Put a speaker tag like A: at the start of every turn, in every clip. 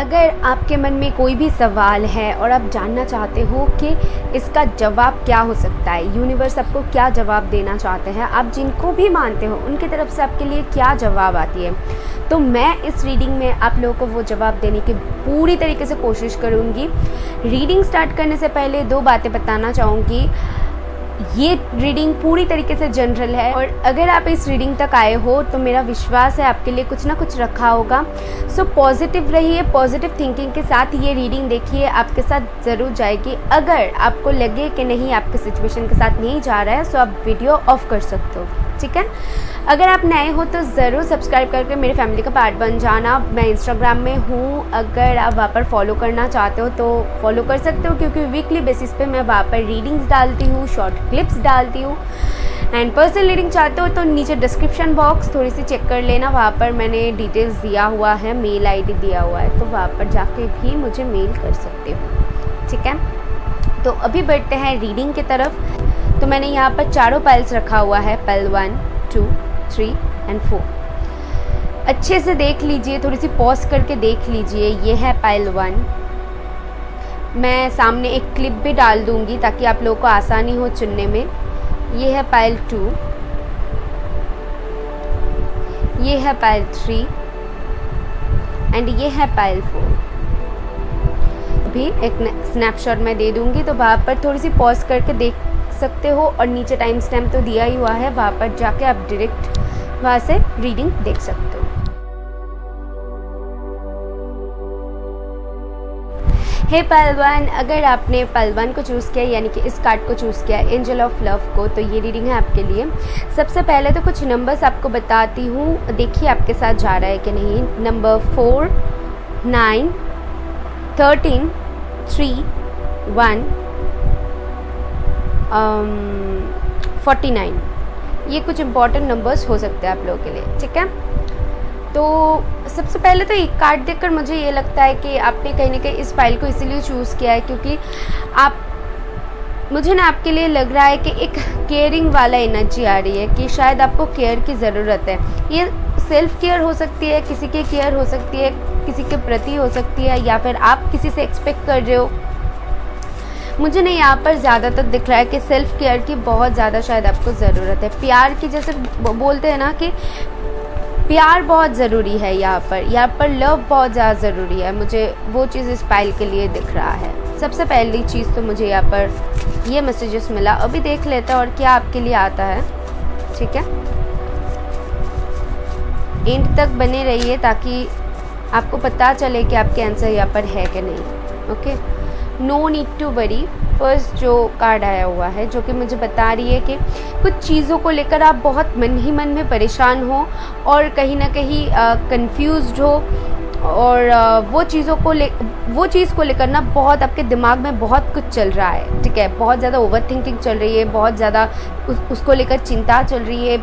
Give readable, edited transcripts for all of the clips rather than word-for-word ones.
A: अगर आपके मन में कोई भी सवाल है और आप जानना चाहते हो कि इसका जवाब क्या हो सकता है, यूनिवर्स आपको क्या जवाब देना चाहते हैं, आप जिनको भी मानते हो उनकी तरफ से आपके लिए क्या जवाब आती है, तो मैं इस रीडिंग में आप लोगों को वो जवाब देने की पूरी तरीके से कोशिश करूँगी। रीडिंग स्टार्ट करने से पहले 2 बातें बताना चाहूँगी। ये रीडिंग पूरी तरीके से जनरल है और अगर आप इस रीडिंग तक आए हो तो मेरा विश्वास है आपके लिए कुछ ना कुछ रखा होगा। सो पॉजिटिव रहिए, पॉजिटिव थिंकिंग के साथ ये रीडिंग देखिए, आपके साथ ज़रूर जाएगी। अगर आपको लगे कि नहीं आपके सिचुएशन के साथ नहीं जा रहा है सो आप वीडियो ऑफ कर सकते हो, ठीक है। अगर आप नए हो तो ज़रूर सब्सक्राइब करके मेरे फैमिली का पार्ट बन जाना। मैं इंस्टाग्राम में हूँ, अगर आप वहाँ पर फॉलो करना चाहते हो तो फॉलो कर सकते हो, क्योंकि वीकली बेसिस पे मैं वहाँ पर रीडिंग्स डालती हूँ, शॉर्ट क्लिप्स डालती हूँ। एंड पर्सनल रीडिंग चाहते हो तो नीचे डिस्क्रिप्शन बॉक्स थोड़ी सी चेक कर लेना, वहाँ पर मैंने डिटेल्स दिया हुआ है, मेल आईडी दिया हुआ है, तो वहाँ पर जाके भी मुझे मेल कर सकते हो, ठीक है। तो अभी बढ़ते हैं रीडिंग की तरफ। तो मैंने यहाँ पर चारों पाइल्स रखा हुआ है, पाइल 1, 2, 3 एंड 4। अच्छे से देख लीजिए, थोड़ी सी पॉज करके देख लीजिए। ये है पाइल 1। मैं सामने एक क्लिप भी डाल दूंगी ताकि आप लोगों को आसानी हो चुनने में। ये है पाइल 2, ये है पाइल 3 एंड ये है पाइल 4। भी एक स्नैपशॉट मैं दे दूंगी, तो वहाँ पर थोड़ी सी पॉज करके देख सकते हो और नीचे टाइम स्टैम्प तो दिया ही हुआ है, वहाँ पर जाके आप डायरेक्ट वहाँ से रीडिंग देख सकते हो। हे पाइल 1, अगर आपने पाइल 1 को चूज़ किया यानी कि इस कार्ड को चूज़ किया, एंजल ऑफ लव को, तो ये रीडिंग है आपके लिए। सबसे पहले तो कुछ नंबर्स आपको बताती हूँ, देखिए आपके साथ जा रहा है कि नहीं। नंबर 4, 9, 13, 3, 1, 49। ये कुछ इंपॉर्टेंट नंबर्स हो सकते हैं आप लोगों के लिए, ठीक है। तो सबसे पहले तो एक कार्ड देखकर मुझे ये लगता है कि आपने कहीं ना कहीं इस फाइल को इसीलिए चूज़ किया है क्योंकि मुझे ना आपके लिए लग रहा है कि एक केयरिंग वाला एनर्जी आ रही है कि शायद आपको केयर की ज़रूरत है। ये सेल्फ केयर हो सकती है, किसी की केयर हो सकती है, किसी के प्रति हो सकती है, या फिर आप किसी से एक्सपेक्ट कर रहे हो। मुझे नहीं यहाँ पर ज़्यादातर दिख रहा है कि सेल्फ केयर की बहुत ज़्यादा शायद आपको ज़रूरत है। प्यार की, जैसे बोलते हैं ना कि प्यार बहुत ज़रूरी है, यहाँ पर लव बहुत ज़्यादा ज़रूरी है। मुझे वो चीज़ इस फाइल के लिए दिख रहा है। सबसे पहली चीज़ तो मुझे यहाँ पर ये मैसेजेस मिला। अभी देख लेते हैं और क्या आपके लिए आता है, ठीक है। एंड तक बने रहिए ताकि आपको पता चले कि आपके आंसर यहाँ पर है कि नहीं, okay. No need to worry, first जो कार्ड आया हुआ है जो कि मुझे बता रही है कि कुछ चीज़ों को लेकर आप बहुत मन ही मन में परेशान हो और कहीं ना कहीं कंफ्यूज्ड हो, और वो चीज़ को लेकर ना बहुत आपके दिमाग में बहुत कुछ चल रहा है, ठीक है। बहुत ज़्यादा ओवर थिंकिंग चल रही है, बहुत ज़्यादा उसको लेकर चिंता चल रही है,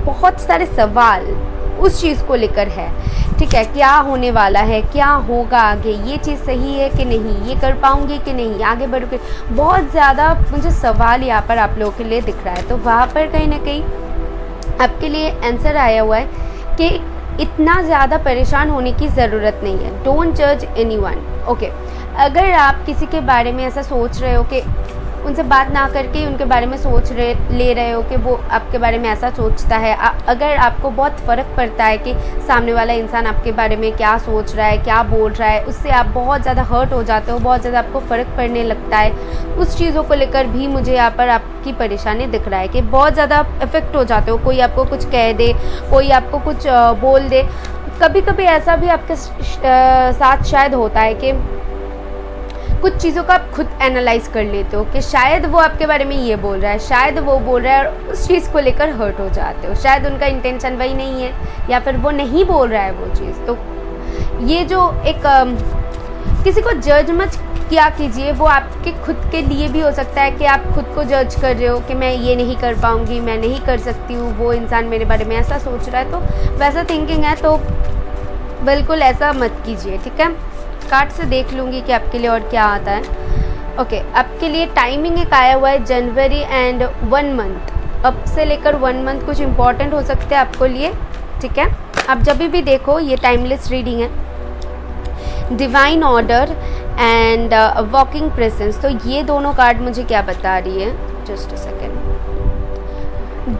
A: बहुत सारे सवाल उस चीज़ को लेकर है, ठीक है। क्या होने वाला है, क्या होगा आगे, ये चीज़ सही है कि नहीं, ये कर पाऊंगी कि नहीं, आगे बढ़ोगे, बहुत ज़्यादा मुझे सवाल यहाँ पर आप लोगों के लिए दिख रहा है। तो वहाँ पर कहीं ना कहीं आपके लिए आंसर आया हुआ है कि इतना ज़्यादा परेशान होने की ज़रूरत नहीं है। डोंट जज एनीवन, ओके। अगर आप किसी के बारे में ऐसा सोच रहे हो कि उनसे बात ना करके उनके बारे में ले रहे हो कि वो आपके बारे में ऐसा सोचता है, अगर आपको बहुत फ़र्क पड़ता है कि सामने वाला इंसान आपके बारे में क्या सोच रहा है, क्या बोल रहा है, उससे आप बहुत ज़्यादा हर्ट हो जाते हो, बहुत ज़्यादा आपको फ़र्क पड़ने लगता है, उस चीज़ों को लेकर भी मुझे यहाँ पर आपकी परेशानी दिख रहा है कि बहुत ज़्यादा इफ़ेक्ट हो जाते हो। कोई आपको कुछ कह दे, कोई आपको कुछ बोल दे। कभी कभी ऐसा भी आपके साथ शायद होता है कि कुछ चीज़ों का आप खुद एनालाइज कर लेते हो कि शायद वो आपके बारे में ये बोल रहा है, शायद वो बोल रहा है, और उस चीज़ को लेकर हर्ट हो जाते हो। शायद उनका इंटेंशन वही नहीं है या फिर वो नहीं बोल रहा है वो चीज़। तो ये जो एक किसी को जज मत किया कीजिए, वो आपके खुद के लिए भी हो सकता है कि आप खुद को जज कर रहे हो कि मैं ये नहीं कर पाऊँगी, मैं नहीं कर सकती हूँ, वो इंसान मेरे बारे में ऐसा सोच रहा है, तो वैसा थिंकिंग है, तो बिल्कुल ऐसा मत कीजिए, ठीक है। कार्ड से देख लूँगी कि आपके लिए और क्या आता है। ओके, आपके लिए टाइमिंग एक आया हुआ है जनवरी एंड 1 मंथ। अब से लेकर 1 मंथ कुछ इंपॉर्टेंट हो सकते हैं आपको लिए, ठीक है। आप जब भी देखो, ये टाइमलेस रीडिंग है। Divine order and walking presence. तो ये दोनों कार्ड मुझे क्या बता रही है, just a second.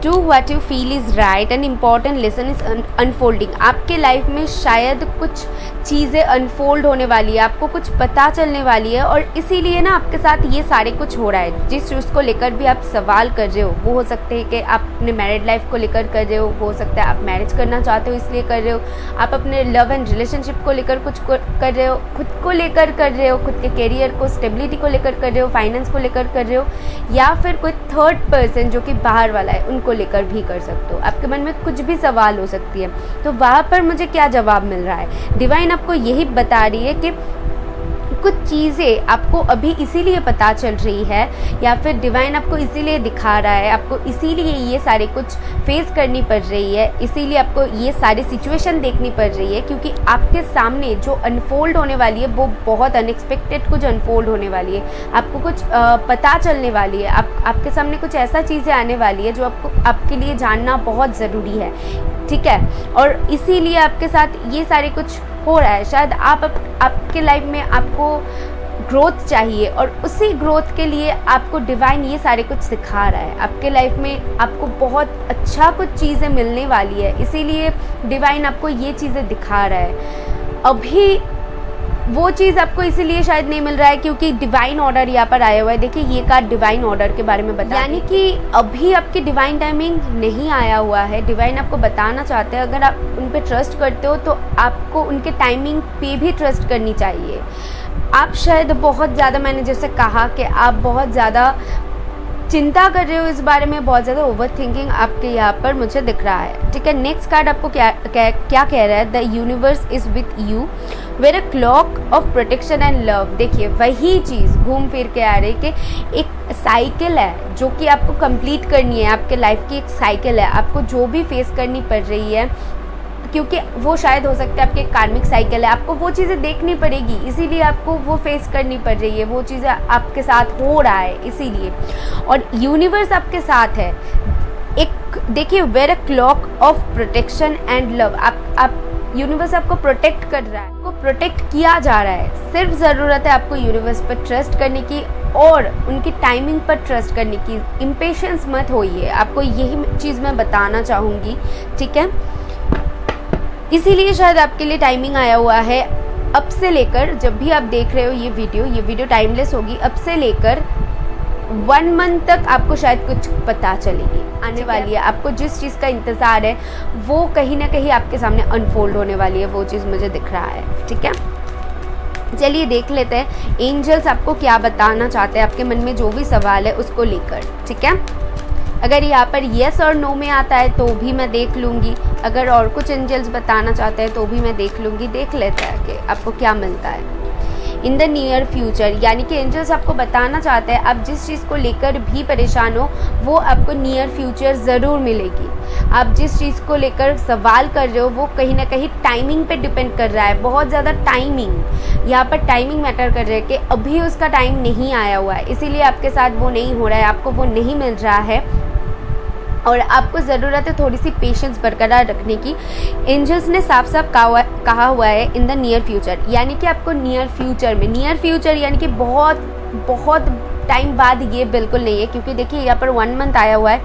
A: Do what you feel is right and important lesson is unfolding. आपके लाइफ में शायद कुछ चीज़ें अनफोल्ड होने वाली है, आपको कुछ पता चलने वाली है, और इसीलिए ना आपके साथ ये सारे कुछ हो रहा है। जिस चीज़ को लेकर भी आप सवाल कर रहे हो, वो हो सकते हैं कि आप अपने मैरिड लाइफ को लेकर कर रहे हो सकता है आप मैरिज करना चाहते हो इसलिए कर रहे हो, आप अपने लव एंड रिलेशनशिप को लेकर कुछ कर रहे हो, खुद को लेकर कर रहे हो, खुद के करियर को, स्टेबिलिटी को लेकर कर रहे हो, फाइनेंस को लेकर कर रहे हो, या फिर कोई थर्ड पर्सन जो कि बाहर वाला है उनको लेकर भी कर सकते हो। आपके मन में कुछ भी सवाल हो सकती है। तो वहाँ पर मुझे क्या जवाब मिल रहा है, डिवाइन आपको यही बता रही है कि कुछ चीज़ें आपको अभी इसीलिए पता चल रही है, या फिर डिवाइन आपको इसीलिए दिखा रहा है, आपको इसीलिए ये सारे कुछ फेस करनी पड़ रही है, इसीलिए आपको ये सारी सिचुएशन देखनी पड़ रही है, क्योंकि आपके सामने जो अनफोल्ड होने वाली है वो बहुत अनएक्सपेक्टेड कुछ अनफोल्ड होने वाली है। आपको कुछ पता चलने वाली है, आपके सामने कुछ ऐसा चीज़ें आने वाली है जो आपके लिए जानना बहुत ज़रूरी है, ठीक है। और इसीलिए आपके साथ ये सारे कुछ हो रहा है। शायद आपके लाइफ में आपको ग्रोथ चाहिए, और उसी ग्रोथ के लिए आपको डिवाइन ये सारे कुछ सिखा रहा है। आपके लाइफ में आपको बहुत अच्छा कुछ चीज़ें मिलने वाली है, इसीलिए डिवाइन आपको ये चीज़ें दिखा रहा है। अभी वो चीज़ आपको इसीलिए शायद नहीं मिल रहा है क्योंकि डिवाइन ऑर्डर यहाँ पर आया हुआ है। देखिए ये कार्ड डिवाइन ऑर्डर के बारे में बता, यानी कि अभी आपकी डिवाइन टाइमिंग नहीं आया हुआ है। डिवाइन आपको बताना चाहते हैं, अगर आप उन पे ट्रस्ट करते हो तो आपको उनके टाइमिंग पे भी ट्रस्ट करनी चाहिए। आप शायद बहुत ज़्यादा, मैंने जैसे कहा कि आप बहुत ज़्यादा चिंता कर रहे हो इस बारे में, बहुत ज़्यादा ओवर थिंकिंग आपके यहाँ पर मुझे दिख रहा है, ठीक है। नेक्स्ट कार्ड आपको क्या कह रहा है, the universe is with you wear a cloak of protection and love. देखिए वही चीज़ घूम फिर के आ रही कि एक साइकिल है जो कि आपको कंप्लीट करनी है, आपके लाइफ की एक साइकिल है, आपको जो भी फेस करनी पड़ रही है, क्योंकि वो शायद हो सकता है आपके कार्मिक साइकिल है, आपको वो चीज़ें देखनी पड़ेगी, इसीलिए आपको वो फेस करनी पड़ रही है, वो चीज़ें आपके साथ हो रहा है इसीलिए। और यूनिवर्स आपके साथ है। एक देखिए wear a cloak of protection and love, आप यूनिवर्स आपको प्रोटेक्ट कर रहा है, आपको प्रोटेक्ट किया जा रहा है। सिर्फ ज़रूरत है आपको यूनिवर्स पर ट्रस्ट करने की और उनकी टाइमिंग पर ट्रस्ट करने की। इम्पेशेंस मत होइए, आपको यही चीज़ मैं बताना चाहूँगी, ठीक है। इसीलिए शायद आपके लिए टाइमिंग आया हुआ है। अब से लेकर, जब भी आप देख रहे हो ये वीडियो टाइमलेस होगी, अब से लेकर 1 मंथ तक आपको शायद कुछ पता चलेगी आने वाली है। आपको जिस चीज़ का इंतज़ार है वो कहीं ना कहीं आपके सामने अनफोल्ड होने वाली है, वो चीज़ मुझे दिख रहा है, ठीक है। चलिए देख लेते हैं एंजल्स आपको क्या बताना चाहते हैं, आपके मन में जो भी सवाल है उसको लेकर, ठीक है। अगर यहाँ पर येस और नो में आता है तो भी मैं देख लूँगी, अगर और कुछ एंजल्स बताना चाहते हैं तो भी मैं देख लूँगी। देख लेते हैं कि आपको क्या मिलता है इन द नियर फ्यूचर, यानी कि एंजल्स आपको बताना चाहते हैं आप जिस चीज़ को लेकर भी परेशान हो वो आपको नियर फ्यूचर ज़रूर मिलेगी। आप जिस चीज़ को लेकर सवाल कर रहे हो वो कहीं ना कहीं टाइमिंग पे डिपेंड कर रहा है, बहुत ज़्यादा टाइमिंग। यहाँ पर टाइमिंग मैटर कर रहा है कि अभी उसका टाइम नहीं आया हुआ है, इसीलिए आपके साथ वो नहीं हो रहा है, आपको वो नहीं मिल रहा है, और आपको ज़रूरत है थोड़ी सी पेशेंस बरकरार रखने की। एंजल्स ने साफ साफ कहा हुआ है इन द नियर फ्यूचर, यानी कि आपको नियर फ्यूचर में, नियर फ्यूचर यानी कि बहुत टाइम बाद ये बिल्कुल नहीं है, क्योंकि देखिए यहाँ पर 1 मंथ आया हुआ है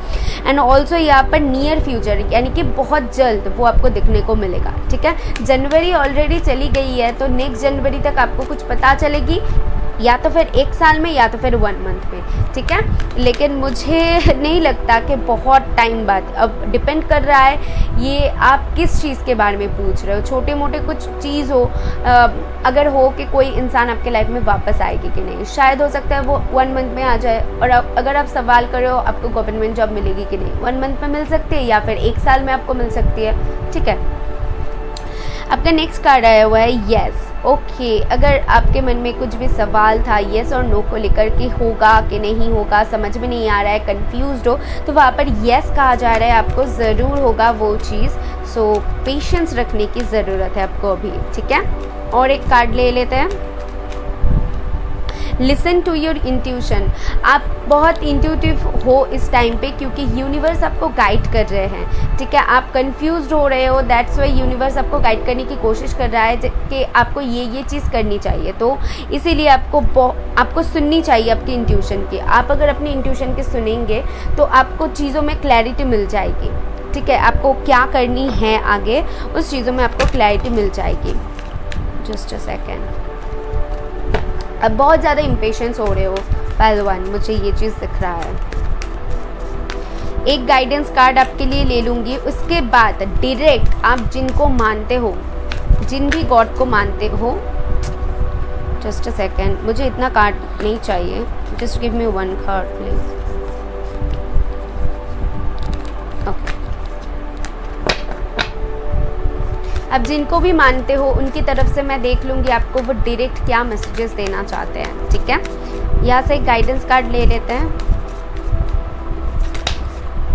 A: एंड ऑल्सो यहाँ पर नियर फ्यूचर यानी कि बहुत जल्द वो आपको दिखने को मिलेगा, ठीक है। जनवरी ऑलरेडी चली गई है तो नेक्स्ट जनवरी तक आपको कुछ पता चलेगी, या तो फिर 1 साल में या तो फिर 1 मंथ में, ठीक है। लेकिन मुझे नहीं लगता कि बहुत टाइम बाद, अब डिपेंड कर रहा है ये आप किस चीज़ के बारे में पूछ रहे हो। छोटे मोटे कुछ चीज़ हो, अगर हो कि कोई इंसान आपके लाइफ में वापस आएगी कि नहीं, शायद हो सकता है वो 1 मंथ में आ जाए। और अगर आप सवाल कर रहे हो आपको गवर्नमेंट जॉब मिलेगी कि नहीं, 1 मंथ में मिल सकती है या फिर 1 साल में आपको मिल सकती है, ठीक है। आपका नेक्स्ट कार्ड आया हुआ है येस, ओके। अगर आपके मन में कुछ भी सवाल था येस और नो को लेकर कि होगा कि नहीं होगा, समझ में नहीं आ रहा है, कंफ्यूज्ड हो, तो वहाँ पर येस कहा जा रहा है आपको ज़रूर होगा वो चीज़। सो पेशेंस रखने की ज़रूरत है आपको अभी, ठीक है। और एक कार्ड ले लेते हैं। Listen to your intuition. आप बहुत इंट्यूटिव हो इस टाइम पे, क्योंकि यूनिवर्स आपको गाइड कर रहे हैं, ठीक है। आप कंफ्यूज्ड हो रहे हो, दैट्स वाई यूनिवर्स आपको गाइड करने की कोशिश कर रहा है कि आपको ये चीज़ करनी चाहिए। तो इसीलिए आपको सुननी चाहिए आपकी इंट्यूशन की। आप अगर अपनी इंट्यूशन की सुनेंगे तो आपको चीज़ों में क्लैरिटी मिल जाएगी, ठीक है। आपको क्या करनी है आगे, उस चीज़ों में आपको क्लैरिटी मिल जाएगी। Just a second. अब बहुत ज़्यादा इम्पेशेंस हो रहे हो पहलवान, मुझे ये चीज़ दिख रहा है। एक गाइडेंस कार्ड आपके लिए ले लूँगी, उसके बाद डायरेक्ट आप जिनको मानते हो, जिन भी गॉड को मानते हो, जस्ट अ सेकेंड, मुझे इतना कार्ड नहीं चाहिए, just give me one card please. Okay, अब जिनको भी मानते हो उनकी तरफ से मैं देख लूँगी आपको वो डायरेक्ट क्या मैसेजेस देना चाहते हैं, ठीक है। यहाँ से एक गाइडेंस कार्ड ले लेते हैं।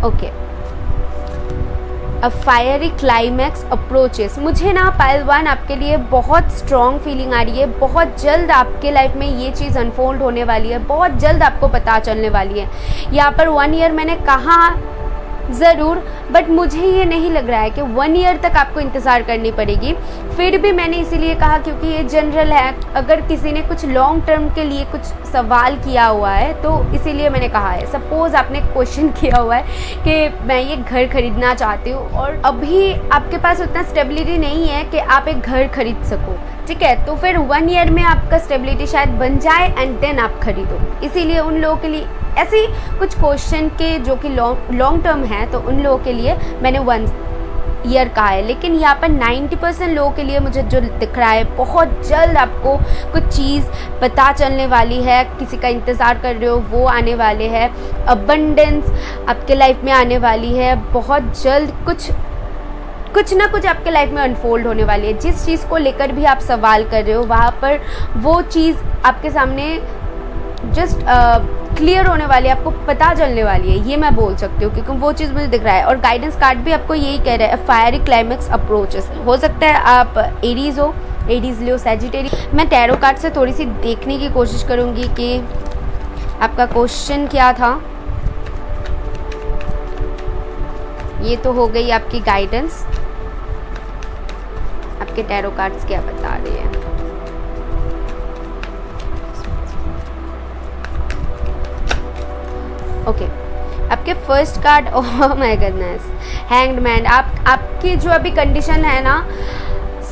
A: ओके, अ फायरी क्लाइमैक्स अप्रोचेस। मुझे ना पहलवान आपके लिए बहुत स्ट्रॉन्ग फीलिंग आ रही है। बहुत जल्द आपके लाइफ में ये चीज़ अनफोल्ड होने वाली है, बहुत जल्द आपको पता चलने वाली है। यहाँ पर 1 ईयर मैंने कहा ज़रूर, बट मुझे ये नहीं लग रहा है कि 1 ईयर तक आपको इंतज़ार करनी पड़ेगी। फिर भी मैंने इसीलिए कहा क्योंकि ये जनरल है। अगर किसी ने कुछ लॉन्ग टर्म के लिए कुछ सवाल किया हुआ है तो इसीलिए मैंने कहा है। सपोज़ आपने क्वेश्चन किया हुआ है कि मैं ये घर खरीदना चाहती हूँ और अभी आपके पास उतना स्टेबिलिटी नहीं है कि आप एक घर खरीद सको, ठीक है। तो फिर 1 ईयर में आपका स्टेबिलिटी शायद बन जाए एंड देन आप खरीदो। इसीलिए उन लोगों के लिए ऐसी कुछ क्वेश्चन के जो कि लॉन्ग टर्म है, तो उन लोगों के लिए मैंने 1 ईयर कहा है। लेकिन यहाँ पर 90% लोगों के लिए मुझे जो दिख रहा है, बहुत जल्द आपको कुछ चीज़ पता चलने वाली है। किसी का इंतज़ार कर रहे हो, वो आने वाले हैं। अबंडेंस आपके लाइफ में आने वाली है। बहुत जल्द कुछ ना कुछ आपके लाइफ में अनफोल्ड होने वाली है। जिस चीज़ को लेकर भी आप सवाल कर रहे हो, वहाँ पर वो चीज़ आपके सामने जस्ट क्लियर होने वाली है, आपको पता चलने वाली है, ये मैं बोल सकती हूँ, क्योंकि वो चीज़ मुझे दिख रहा है। और गाइडेंस कार्ड भी आपको यही कह रहा है, फायरी क्लाइमैक्स अप्रोचेस। हो सकता है आप एरीज हो, एरीज लियो, सैजिटेरियस। मैं टैरो कार्ड से थोड़ी सी देखने की कोशिश करूँगी कि आपका क्वेश्चन क्या था। ये तो हो गई आपकी गाइडेंस। आपके टैरो कार्ड्स क्या बता रहे हैं। ओके, आपके first card, oh my goodness, hanged man. आपकी जो अभी कंडीशन है ना,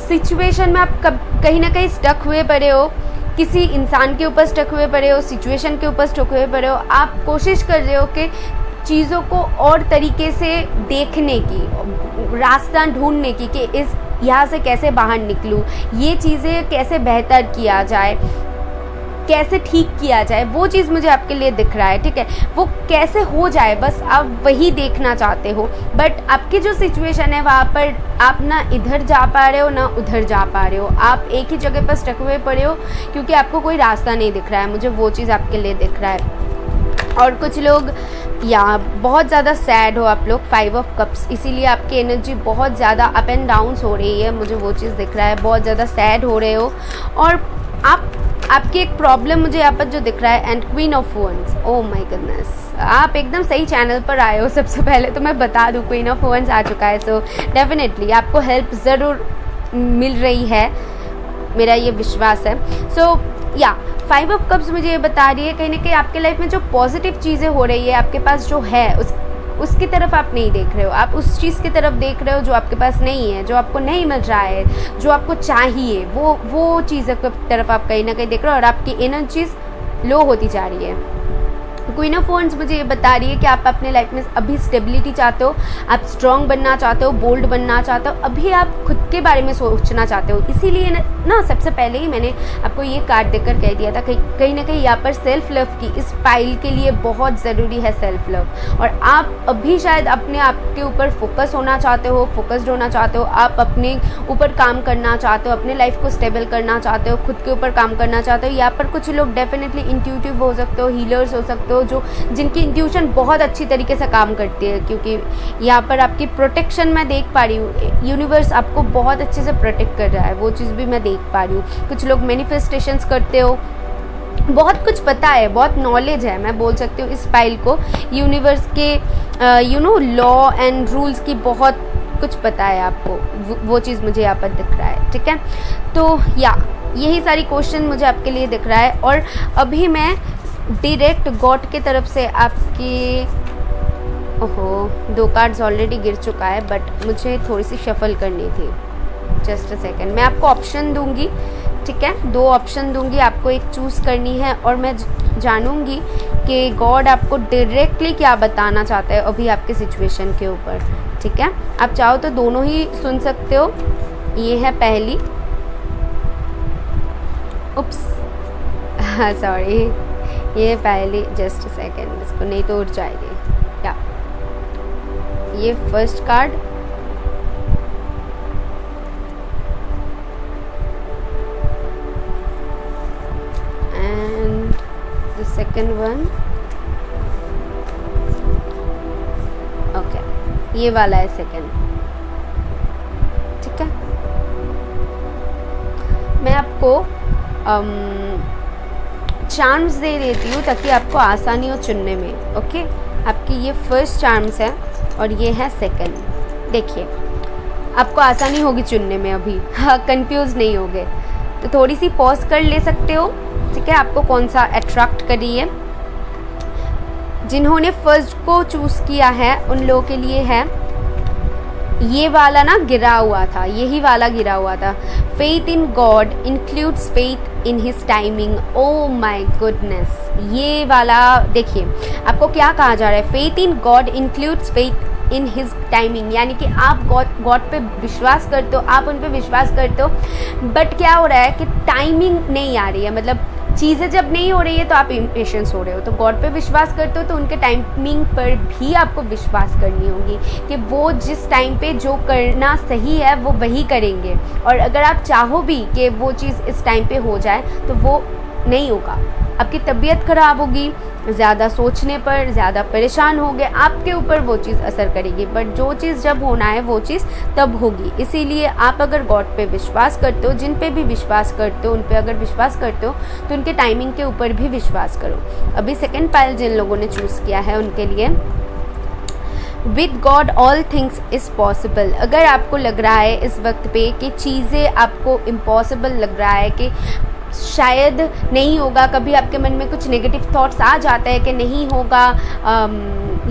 A: सिचुएशन में आप कहीं ना कहीं स्टक हुए पड़े हो। किसी इंसान के ऊपर स्टक हुए पड़े हो, सिचुएशन के ऊपर स्टक हुए पड़े हो। आप कोशिश कर रहे हो कि चीज़ों को और तरीके से देखने की, रास्ता ढूंढने की कि इस यहाँ से कैसे बाहर निकलूँ, ये चीज़ें कैसे बेहतर किया जाए, कैसे ठीक किया जाए, वो चीज़ मुझे आपके लिए दिख रहा है, ठीक है। वो कैसे हो जाए, बस आप वही देखना चाहते हो। बट आपकी जो सिचुएशन है वहाँ पर आप ना इधर जा पा रहे हो ना उधर जा पा रहे हो। आप एक ही जगह पर स्टक हुए पड़े हो क्योंकि आपको कोई रास्ता नहीं दिख रहा है। मुझे वो चीज़ आपके लिए दिख रहा है। और कुछ लोग या बहुत ज़्यादा सैड हो आप लोग, 5 ऑफ कप्स, इसीलिए आपकी एनर्जी बहुत ज़्यादा अप एंड डाउन्स हो रही है। मुझे वो चीज़ दिख रहा है, बहुत ज़्यादा सैड हो रहे हो। और आपकी एक प्रॉब्लम मुझे यहाँ पर जो दिख रहा है, and queen of wands. Oh my goodness, आप एकदम सही चैनल पर आए हो। सबसे पहले तो मैं बता दूँ, क्वीन ऑफ वंस आ चुका है। सो डेफिनेटली आपको हेल्प ज़रूर मिल रही है, मेरा ये विश्वास है। सो या 5 ऑफ कप्स मुझे ये बता रही है कहीं ना कहीं आपके लाइफ में जो पॉजिटिव चीज़ें हो रही है, आपके पास जो है उसकी तरफ आप नहीं देख रहे हो। आप उस चीज़ की तरफ देख रहे हो जो आपके पास नहीं है, जो आपको नहीं मिल रहा है, जो आपको चाहिए, वो चीज़ों की तरफ आप कहीं ना कहीं देख रहे हो। और आपकी एनर्जीज लो होती जा रही है। क्वीन ऑफ वंड्स मुझे ये बता रही है कि आप अपने लाइफ में अभी स्टेबिलिटी चाहते हो, आप स्ट्रॉन्ग बनना चाहते हो, बोल्ड बनना चाहते हो, अभी आप खुद के बारे में सोचना चाहते हो। इसीलिए ना सबसे पहले ही मैंने आपको ये कार्ड देकर कह दिया था कहीं ना कहीं यहाँ पर सेल्फ लव की इस फाइल के लिए बहुत ज़रूरी है सेल्फ लव। और आप अभी शायद अपने आप के ऊपर फोकस होना चाहते हो, फोकस्ड होना चाहते हो, आप अपने ऊपर काम करना चाहते हो, अपने लाइफ को स्टेबल करना चाहते हो, खुद के ऊपर काम करना चाहते हो। यहाँ पर कुछ लोग डेफिनेटली इंट्यूटिव हो सकते हो, हीलर्स हो सकते हो, जो जिनकी इंट्यूशन बहुत अच्छी तरीके से काम करती है, क्योंकि यहाँ पर आपकी प्रोटेक्शन मैं देख पा रही हूँ। यूनिवर्स आपको बहुत अच्छे से प्रोटेक्ट कर रहा है, वो चीज़ भी मैं देख पा रही हूँ। कुछ लोग मैनिफेस्टेशंस करते हो, बहुत कुछ पता है, बहुत नॉलेज है, मैं बोल सकती हूँ इस पाइल को। यूनिवर्स के लॉ एंड रूल्स की बहुत कुछ पता है आपको, वो चीज़ मुझे यहाँ पर दिख रहा है, ठीक है। तो यही सारी क्वेश्चन मुझे आपके लिए दिख रहा है। और अभी मैं डायरेक्ट गॉड की तरफ से आपकी, ओहो 2 कार्ड्स ऑलरेडी गिर चुका है, बट मुझे थोड़ी सी शफल करनी थी। जस्ट अ सेकेंड, मैं आपको ऑप्शन दूंगी, ठीक है, 2 ऑप्शन दूंगी, आपको एक चूज़ करनी है और मैं जानूंगी कि गॉड आपको डायरेक्टली क्या बताना चाहता है अभी आपके सिचुएशन के ऊपर, ठीक है। आप चाहो तो दोनों ही सुन सकते हो। ये है पहली, उप्स सॉरी, ये पहली, जस्ट अ सेकेंड, इसको नहीं तो उड़ जाएगी। या ये first card, and the second one, okay, ये वाला है सेकेंड, ठीक है। मैं आपको चार्म्स दे देती हूँ ताकि आपको आसानी हो चुनने में, ओके। आपकी ये फर्स्ट चार्म्स है और ये है सेकंड। देखिए आपको आसानी होगी चुनने में अभी, हाँ, कंफ्यूज नहीं होगे। तो थोड़ी सी पॉज कर ले सकते हो, ठीक है। आपको कौन सा अट्रैक्ट कर रही है। जिन्होंने फर्स्ट को चूज़ किया है उन लोगों के लिए है ये वाला ना, गिरा हुआ था, यही वाला गिरा हुआ था। Faith in God includes faith in his timing. Oh my goodness, ये वाला देखिए आपको क्या कहा जा रहा है। Faith in God includes faith in his timing, यानी कि आप गॉड पे विश्वास करते हो, आप उन पे विश्वास करते हो, बट क्या हो रहा है कि टाइमिंग नहीं आ रही है। मतलब चीज़ें जब नहीं हो रही है तो आप इम्पेशेंस हो रहे हो। तो गॉड पे विश्वास करते हो तो उनके टाइमिंग पर भी आपको विश्वास करनी होगी कि वो जिस टाइम पे जो करना सही है वो वही करेंगे। और अगर आप चाहो भी कि वो चीज़ इस टाइम पे हो जाए तो वो नहीं होगा। आपकी तबीयत ख़राब होगी, ज़्यादा सोचने पर, ज़्यादा परेशान हो गए, आपके ऊपर वो चीज़ असर करेगी। बट जो चीज़ जब होना है वो चीज़ तब होगी। इसीलिए आप अगर गॉड पे विश्वास करते हो, जिन पे भी विश्वास करते हो, उन पे अगर विश्वास करते हो तो उनके टाइमिंग के ऊपर भी विश्वास करो। अभी सेकेंड पाइल जिन लोगों ने चूज़ किया है उनके लिए with God all things is possible. अगर आपको लग रहा है इस वक्त पे कि चीज़ें आपको इम्पॉसिबल लग रहा है कि शायद नहीं होगा, कभी आपके मन में कुछ नेगेटिव थॉट्स आ जाता है कि नहीं होगा,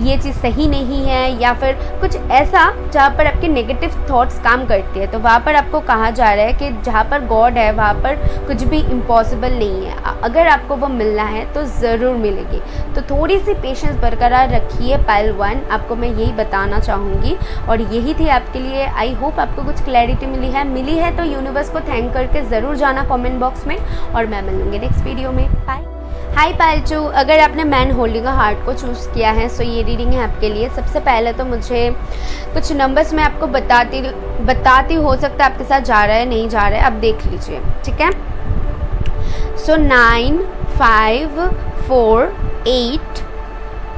A: ये चीज़ सही नहीं है, या फिर कुछ ऐसा जहाँ पर आपके नेगेटिव थॉट्स काम करते हैं, तो वहाँ पर आपको कहा जा रहा है कि जहाँ पर गॉड है वहाँ पर कुछ भी इम्पॉसिबल नहीं है। अगर आपको वो मिलना है तो ज़रूर मिलेगी। तो थोड़ी सी पेशेंस बरकरार रखिए। पाइल 1 आपको मैं यही बताना चाहूँगी और यही थी आपके लिए। आई होप आपको कुछ क्लैरिटी मिली है तो यूनिवर्स को थैंक करके ज़रूर जाना कमेंट बॉक्स में, और मैं मिलूँगी नेक्स्ट वीडियो में। बाय। हाय पाइल 2, अगर आपने मैन होल्डिंग अ हार्ट को चूज़ किया है सो ये रीडिंग है आपके लिए। सबसे पहले तो मुझे कुछ नंबर्स मैं आपको बताती हो सकता है आपके साथ जा रहा है नहीं जा रहा है, आप देख लीजिए, ठीक है। सो 9, 5, 4, 8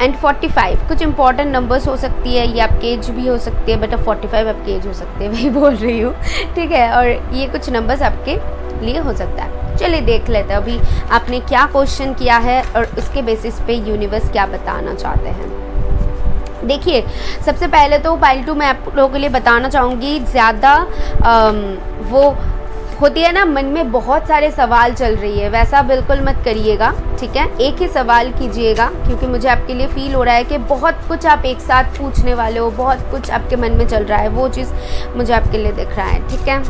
A: एंड 45 कुछ इंपॉर्टेंट नंबर्स हो सकती है। ये आपकी एज भी हो सकती है, बट 45 आपकी एज हो सकती है, वही बोल रही हूँ, ठीक है। और ये कुछ नंबर्स आपके लिए हो सकता है। चलिए देख लेते हैं अभी आपने क्या क्वेश्चन किया है और उसके बेसिस पे यूनिवर्स क्या बताना चाहते हैं। देखिए सबसे पहले तो पाइल 2 मैं आप लोगों के लिए बताना चाहूँगी, ज़्यादा वो होती है ना, मन में बहुत सारे सवाल चल रही है, वैसा बिल्कुल मत करिएगा, ठीक है। एक ही सवाल कीजिएगा, क्योंकि मुझे आपके लिए फील हो रहा है कि बहुत कुछ आप एक साथ पूछने वाले हो, बहुत कुछ आपके मन में चल रहा है, वो चीज़ मुझे आपके लिए दिख रहा है, ठीक है।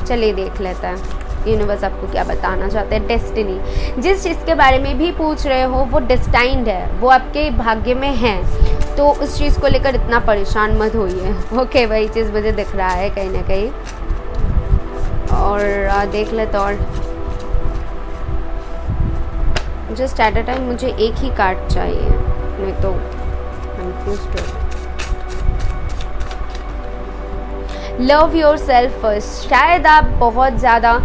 A: चलिए देख लेते हैं यूनिवर्स आपको क्या बताना चाहते हैं। डेस्टिनी, जिस चीज़ के बारे में भी पूछ रहे हो वो डेस्टाइंड है, वो आपके भाग्य में है, तो उस चीज़ को लेकर इतना परेशान मत होइए, ओके। वही चीज़ मुझे दिख रहा है कहीं ना कहीं। और देख लेते, और जस्ट एट अ टाइम मुझे एक ही कार्ड चाहिए, नहीं तो कंफ्यूज हो। Love yourself first. शायद आप बहुत ज़्यादा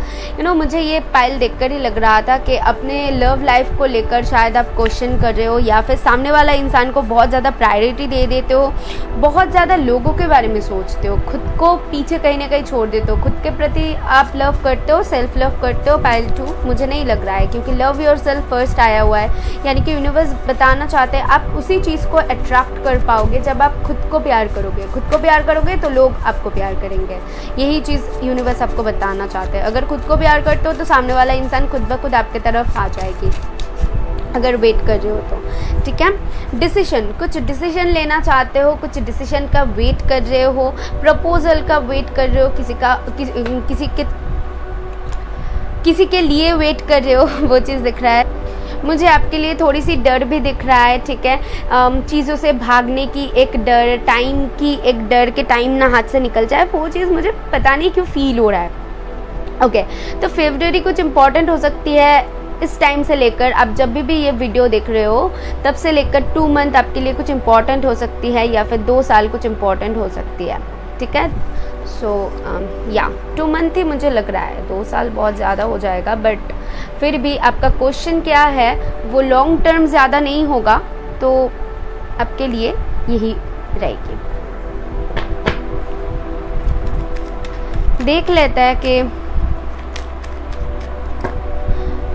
A: मुझे ये पाइल देखकर ही लग रहा था कि अपने लव लाइफ को लेकर शायद आप क्वेश्चन कर रहे हो, या फिर सामने वाला इंसान को बहुत ज़्यादा प्रायोरिटी दे देते हो, बहुत ज़्यादा लोगों के बारे में सोचते हो, खुद को पीछे कहीं ना कहीं छोड़ देते हो, खुद के प्रति आप लव करते हो, सेल्फ लव करते हो। पाइल 2 मुझे नहीं लग रहा है, क्योंकि लव योर सेल्फ फर्स्ट आया हुआ है, यानी कि यूनिवर्स बताना चाहते हैं आप उसी चीज़ को अट्रैक्ट कर पाओगे जब आप खुद को प्यार करोगे। खुद को प्यार करोगे तो लोग आपको प्यार करेंगे। यही चीज़ यूनिवर्स आपको बताना चाहते हैं। अगर खुद को प्यार करते हो तो सामने वाला इंसान खुद ब खुद आपके तरफ आ जाएगी, अगर वेट कर रहे हो तो। ठीक है, डिसीजन, कुछ डिसीजन लेना चाहते हो, कुछ डिसीजन का वेट कर रहे हो, प्रपोजल का वेट कर रहे हो, किसी के लिए वेट कर रहे हो, वो चीज़ दिख रहा है मुझे। आपके लिए थोड़ी सी डर भी दिख रहा है। ठीक है, चीज़ों से भागने की एक डर, टाइम की एक डर के टाइम ना हाथ से निकल जाए, वो चीज़ मुझे पता नहीं क्यों फील हो रहा है। ओके, तो फेब्रुअरी कुछ इम्पॉर्टेंट हो सकती है इस टाइम से लेकर, आप जब भी ये वीडियो देख रहे हो तब से लेकर 2 मंथ आपके लिए कुछ इम्पॉर्टेंट हो सकती है, या फिर 2 साल कुछ इम्पॉर्टेंट हो सकती है। ठीक है, सो या 2 मंथ ही मुझे लग रहा है, 2 साल बहुत ज़्यादा हो जाएगा, बट फिर भी आपका क्वेश्चन क्या है वो लॉन्ग टर्म ज़्यादा नहीं होगा, तो आपके लिए यही रहेगी। देख लेते हैं कि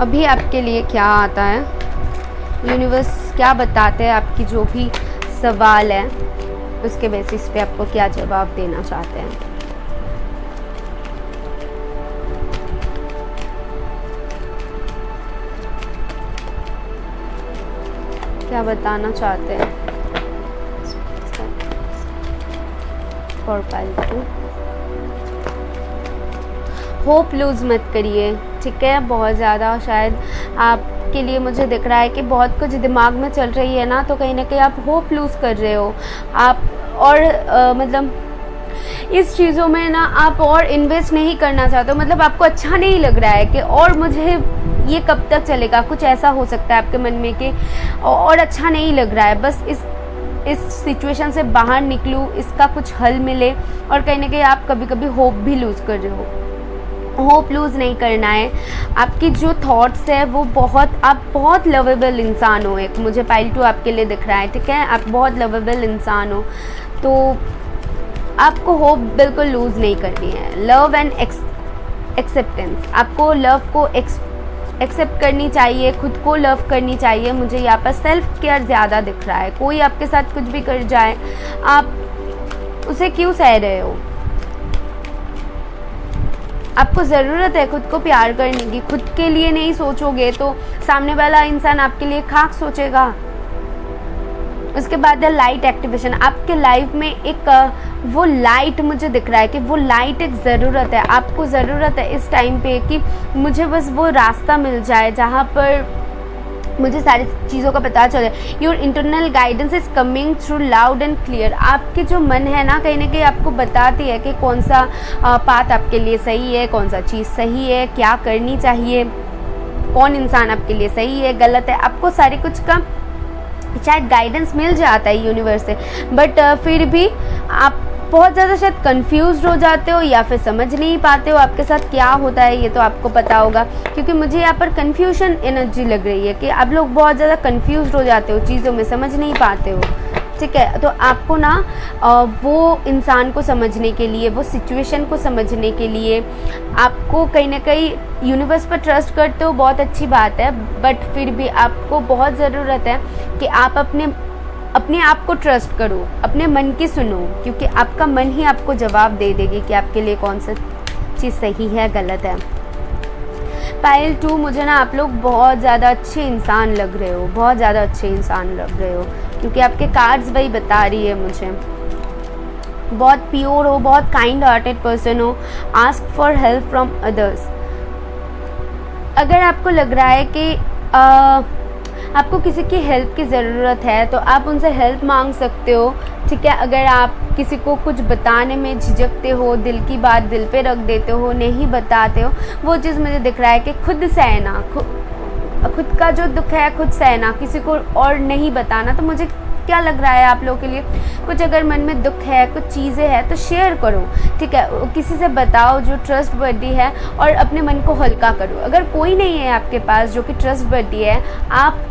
A: अभी आपके लिए क्या आता है, यूनिवर्स क्या बताते हैं, आपकी जो भी सवाल है उसके बेसिस पे आपको क्या जवाब देना चाहते हैं। क्या बताना चाहते हैं फॉर पाइल 2। होप लूज़ मत करिए। ठीक है, बहुत ज़्यादा शायद आपके लिए मुझे दिख रहा है कि बहुत कुछ दिमाग में चल रही है ना, तो कहीं ना कहीं आप होप लूज़ कर रहे हो आप, और मतलब इस चीज़ों में ना आप और इन्वेस्ट नहीं करना चाहते हो, मतलब आपको अच्छा नहीं लग रहा है कि और मुझे ये कब तक चलेगा, कुछ ऐसा हो सकता है आपके मन में कि और अच्छा नहीं लग रहा है, बस इस सिचुएशन से बाहर निकलूँ, इसका कुछ हल मिले। और कहीं ना कहीं आप कभी कभी होप भी लूज़ कर रहे हो। होप लूज़ नहीं करना है। आपकी जो थॉट्स है वो आप बहुत लवेबल इंसान हो, एक मुझे पाइल 2 आपके लिए दिख रहा है। ठीक है, आप बहुत लवेबल इंसान हो, तो आपको होप बिल्कुल लूज़ नहीं करनी है। लव एंड एक्सेप्टेंस, आपको लव को एक्सेप्ट करनी चाहिए, खुद को लव करनी चाहिए। मुझे यहाँ पर सेल्फ केयर ज़्यादा दिख रहा है। कोई आपके साथ कुछ भी कर जाए, आप उसे क्यों सह रहे हो? आपको ज़रूरत है खुद को प्यार करने की। खुद के लिए नहीं सोचोगे तो सामने वाला इंसान आपके लिए खाक सोचेगा। उसके बाद है लाइट एक्टिवेशन। आपके लाइफ में एक वो लाइट मुझे दिख रहा है कि वो लाइट एक ज़रूरत है, आपको ज़रूरत है इस टाइम पे कि मुझे बस वो रास्ता मिल जाए जहाँ पर मुझे सारी चीज़ों का पता चले। Your internal guidance is coming through loud and clear. आपके जो मन है ना, कहीं ना कहीं आपको बताती है कि कौन सा पाथ आपके लिए सही है, कौन सा चीज़ सही है, क्या करनी चाहिए, कौन इंसान आपके लिए सही है, गलत है। आपको सारी कुछ का शायद गाइडेंस मिल जाता है यूनिवर्स से, बट फिर भी आप बहुत ज़्यादा शायद कंफ्यूज्ड हो जाते हो या फिर समझ नहीं पाते हो आपके साथ क्या होता है। ये तो आपको पता होगा, क्योंकि मुझे यहाँ पर कन्फ्यूजन एनर्जी लग रही है कि आप लोग बहुत ज़्यादा कंफ्यूज्ड हो जाते हो, चीज़ों में समझ नहीं पाते हो। ठीक है, तो आपको ना वो इंसान को समझने के लिए, वो सिचुएशन को समझने के लिए आपको कहीं ना कहीं यूनिवर्स पर ट्रस्ट करते हो, बहुत अच्छी बात है, बट फिर भी आपको बहुत ज़रूरत है कि आप अपने आप को ट्रस्ट करो, अपने मन की सुनो, क्योंकि आपका मन ही आपको जवाब दे देगी कि आपके लिए कौन सा चीज़ सही है, गलत है। पाइल 2, मुझे ना आप लोग बहुत ज़्यादा अच्छे इंसान लग रहे हो, बहुत ज़्यादा अच्छे इंसान लग रहे हो, क्योंकि आपके कार्ड्स वही बता रही है मुझे। बहुत प्योर हो, बहुत काइंड हार्टेड पर्सन हो। Ask for help from others. अगर आपको लग रहा है कि आपको किसी की हेल्प की ज़रूरत है तो आप उनसे हेल्प मांग सकते हो। ठीक है, अगर आप किसी को कुछ बताने में झिझकते हो, दिल की बात दिल पे रख देते हो, नहीं बताते हो, वो चीज़ मुझे दिख रहा है कि खुद सहना, खुद का जो दुख है खुद सहना, किसी को और नहीं बताना। तो मुझे क्या लग रहा है आप लोगों के लिए। कुछ अगर मन में दुख है, कुछ चीज़ें हैं तो शेयर करो, ठीक है, किसी से बताओ जो ट्रस्ट वर्दी है, और अपने मन को हल्का करो। अगर कोई नहीं है आपके पास जो कि ट्रस्ट वर्दी है, आप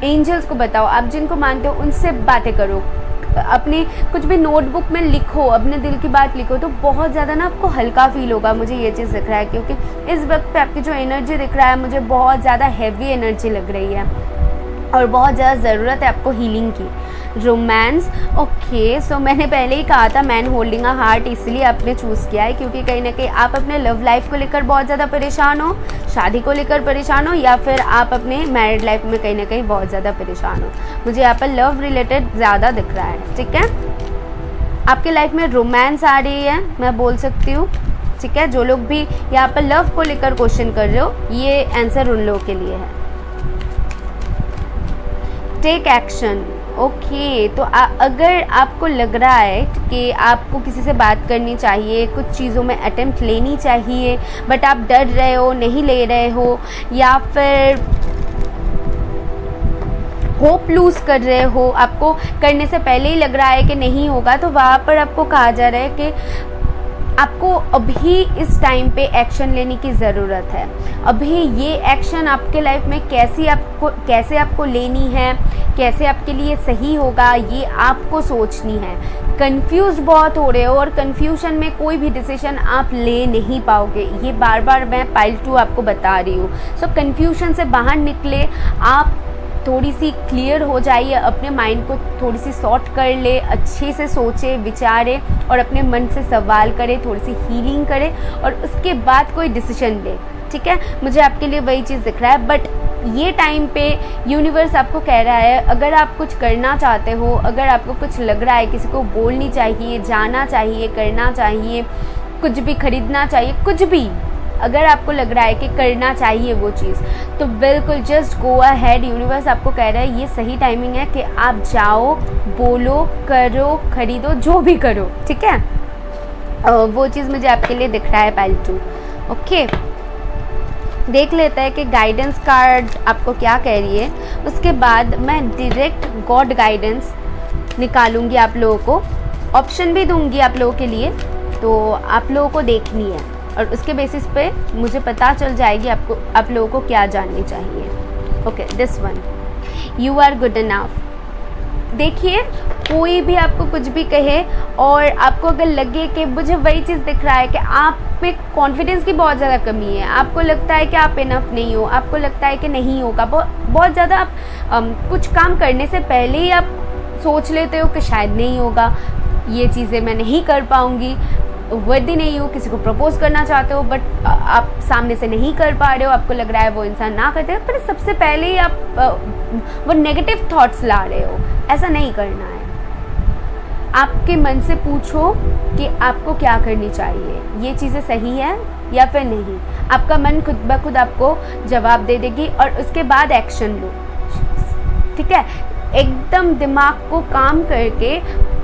A: एंजल्स को बताओ, आप जिनको मानते हो उनसे बातें करो, अपनी कुछ भी नोटबुक में लिखो, अपने दिल की बात लिखो, तो बहुत ज़्यादा ना आपको हल्का फील होगा। मुझे ये चीज़ दिख रहा है, क्योंकि इस वक्त पे आपकी जो एनर्जी दिख रहा है मुझे बहुत ज़्यादा हैवी एनर्जी लग रही है और बहुत ज़्यादा ज़रूरत है आपको हीलिंग की। रोमांस, ओके, सो मैंने पहले ही कहा था मैन होल्डिंग अ हार्ट, इसलिए आपने चूज़ किया है क्योंकि कहीं ना कहीं आप अपने लव लाइफ को लेकर बहुत ज़्यादा परेशान हो, शादी को लेकर परेशान हो, या फिर आप अपने मैरिड लाइफ में कहीं ना कहीं बहुत ज़्यादा परेशान हो। मुझे यहाँ पर लव रिलेटेड ज़्यादा दिख रहा है, ठीक है। आपके लाइफ में रोमांस आ रही है, मैं बोल सकती हूँ, ठीक है। जो लोग भी यहाँ पर लव को लेकर क्वेश्चन कर रहे हो, ये आंसर उन लोगों के लिए है। टेक एक्शन, ओके, तो अगर आपको लग रहा है कि आपको किसी से बात करनी चाहिए, कुछ चीज़ों में अटेम्प्ट लेनी चाहिए, बट आप डर रहे हो, नहीं ले रहे हो, या फिर होप लूज़ कर रहे हो, आपको करने से पहले ही लग रहा है कि नहीं होगा, तो वहाँ पर आपको कहा जा रहा है कि आपको अभी इस टाइम पे एक्शन लेने की ज़रूरत है। अभी ये एक्शन आपके लाइफ में कैसे आपको लेनी है, कैसे आपके लिए सही होगा, ये आपको सोचनी है। कंफ्यूज बहुत हो रहे हो और कंफ्यूजन में कोई भी डिसीजन आप ले नहीं पाओगे, ये बार बार मैं पाइल 2 आपको बता रही हूँ। सो कंफ्यूजन से बाहर निकले, आप थोड़ी सी क्लियर हो जाइए, अपने माइंड को थोड़ी सी सॉर्ट कर ले, अच्छे से सोचे विचारे और अपने मन से सवाल करे, थोड़ी सी हीलिंग करे और उसके बाद कोई डिसीजन ले, ठीक है। मुझे आपके लिए वही चीज़ दिख रहा है, बट ये टाइम पे यूनिवर्स आपको कह रहा है, अगर आप कुछ करना चाहते हो, अगर आपको कुछ लग रहा है, किसी को बोलनी चाहिए, जाना चाहिए, करना चाहिए, कुछ भी खरीदना चाहिए, कुछ भी अगर आपको लग रहा है कि करना चाहिए वो चीज़, तो बिल्कुल जस्ट गो अहेड। यूनिवर्स आपको कह रहा है ये सही टाइमिंग है कि आप जाओ, बोलो, करो, खरीदो, जो भी करो, ठीक है। वो चीज़ मुझे आपके लिए दिख रहा है पाइल 2, ओके। देख लेते हैं कि गाइडेंस कार्ड आपको क्या कह रही है, उसके बाद मैं डायरेक्ट गॉड गाइडेंस निकालूंगी, आप लोगों को ऑप्शन भी दूंगी आप लोगों के लिए, तो आप लोगों को देखनी है और उसके बेसिस पे मुझे पता चल जाएगी आप लोगों को क्या जाननी चाहिए। Okay, this one, you are good enough. देखिए, कोई भी आपको कुछ भी कहे और आपको अगर लगे कि मुझे वही चीज़ दिख रहा है कि आप में कॉन्फिडेंस की बहुत ज़्यादा कमी है, आपको लगता है कि आप इनफ नहीं हो, आपको लगता है कि नहीं होगा, बहुत ज़्यादा आप कुछ काम करने से पहले ही आप सोच लेते हो कि शायद नहीं होगा, ये चीज़ें मैं नहीं कर पाऊँगी, वर्दी नहीं हो, किसी को प्रपोज करना चाहते हो बट आप सामने से नहीं कर पा रहे हो, आपको लग रहा है वो इंसान ना करते, पर सबसे पहले ही आप वो नेगेटिव थॉट्स ला रहे हो। ऐसा नहीं करना है। आपके मन से पूछो कि आपको क्या करनी चाहिए, ये चीज़ें सही है या फिर नहीं। आपका मन खुद ब खुद आपको जवाब दे देगी और उसके बाद एक्शन लो, ठीक है। एकदम दिमाग को काम करके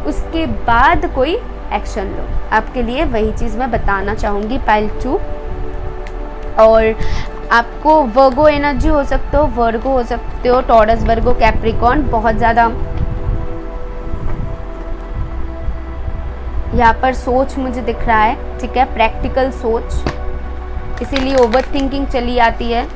A: उसके बाद कोई एक्शन लो। आपके लिए वही चीज़ मैं बताना चाहूँगी पाइल 2। और आपको वर्गो एनर्जी हो सकते हो, वर्गो हो सकते हो, टॉरस, वर्गो, कैप्रिकॉर्न, बहुत ज़्यादा यहाँ पर सोच मुझे दिख रहा है, ठीक है, प्रैक्टिकल सोच, इसीलिए ओवर थिंकिंग चली आती है।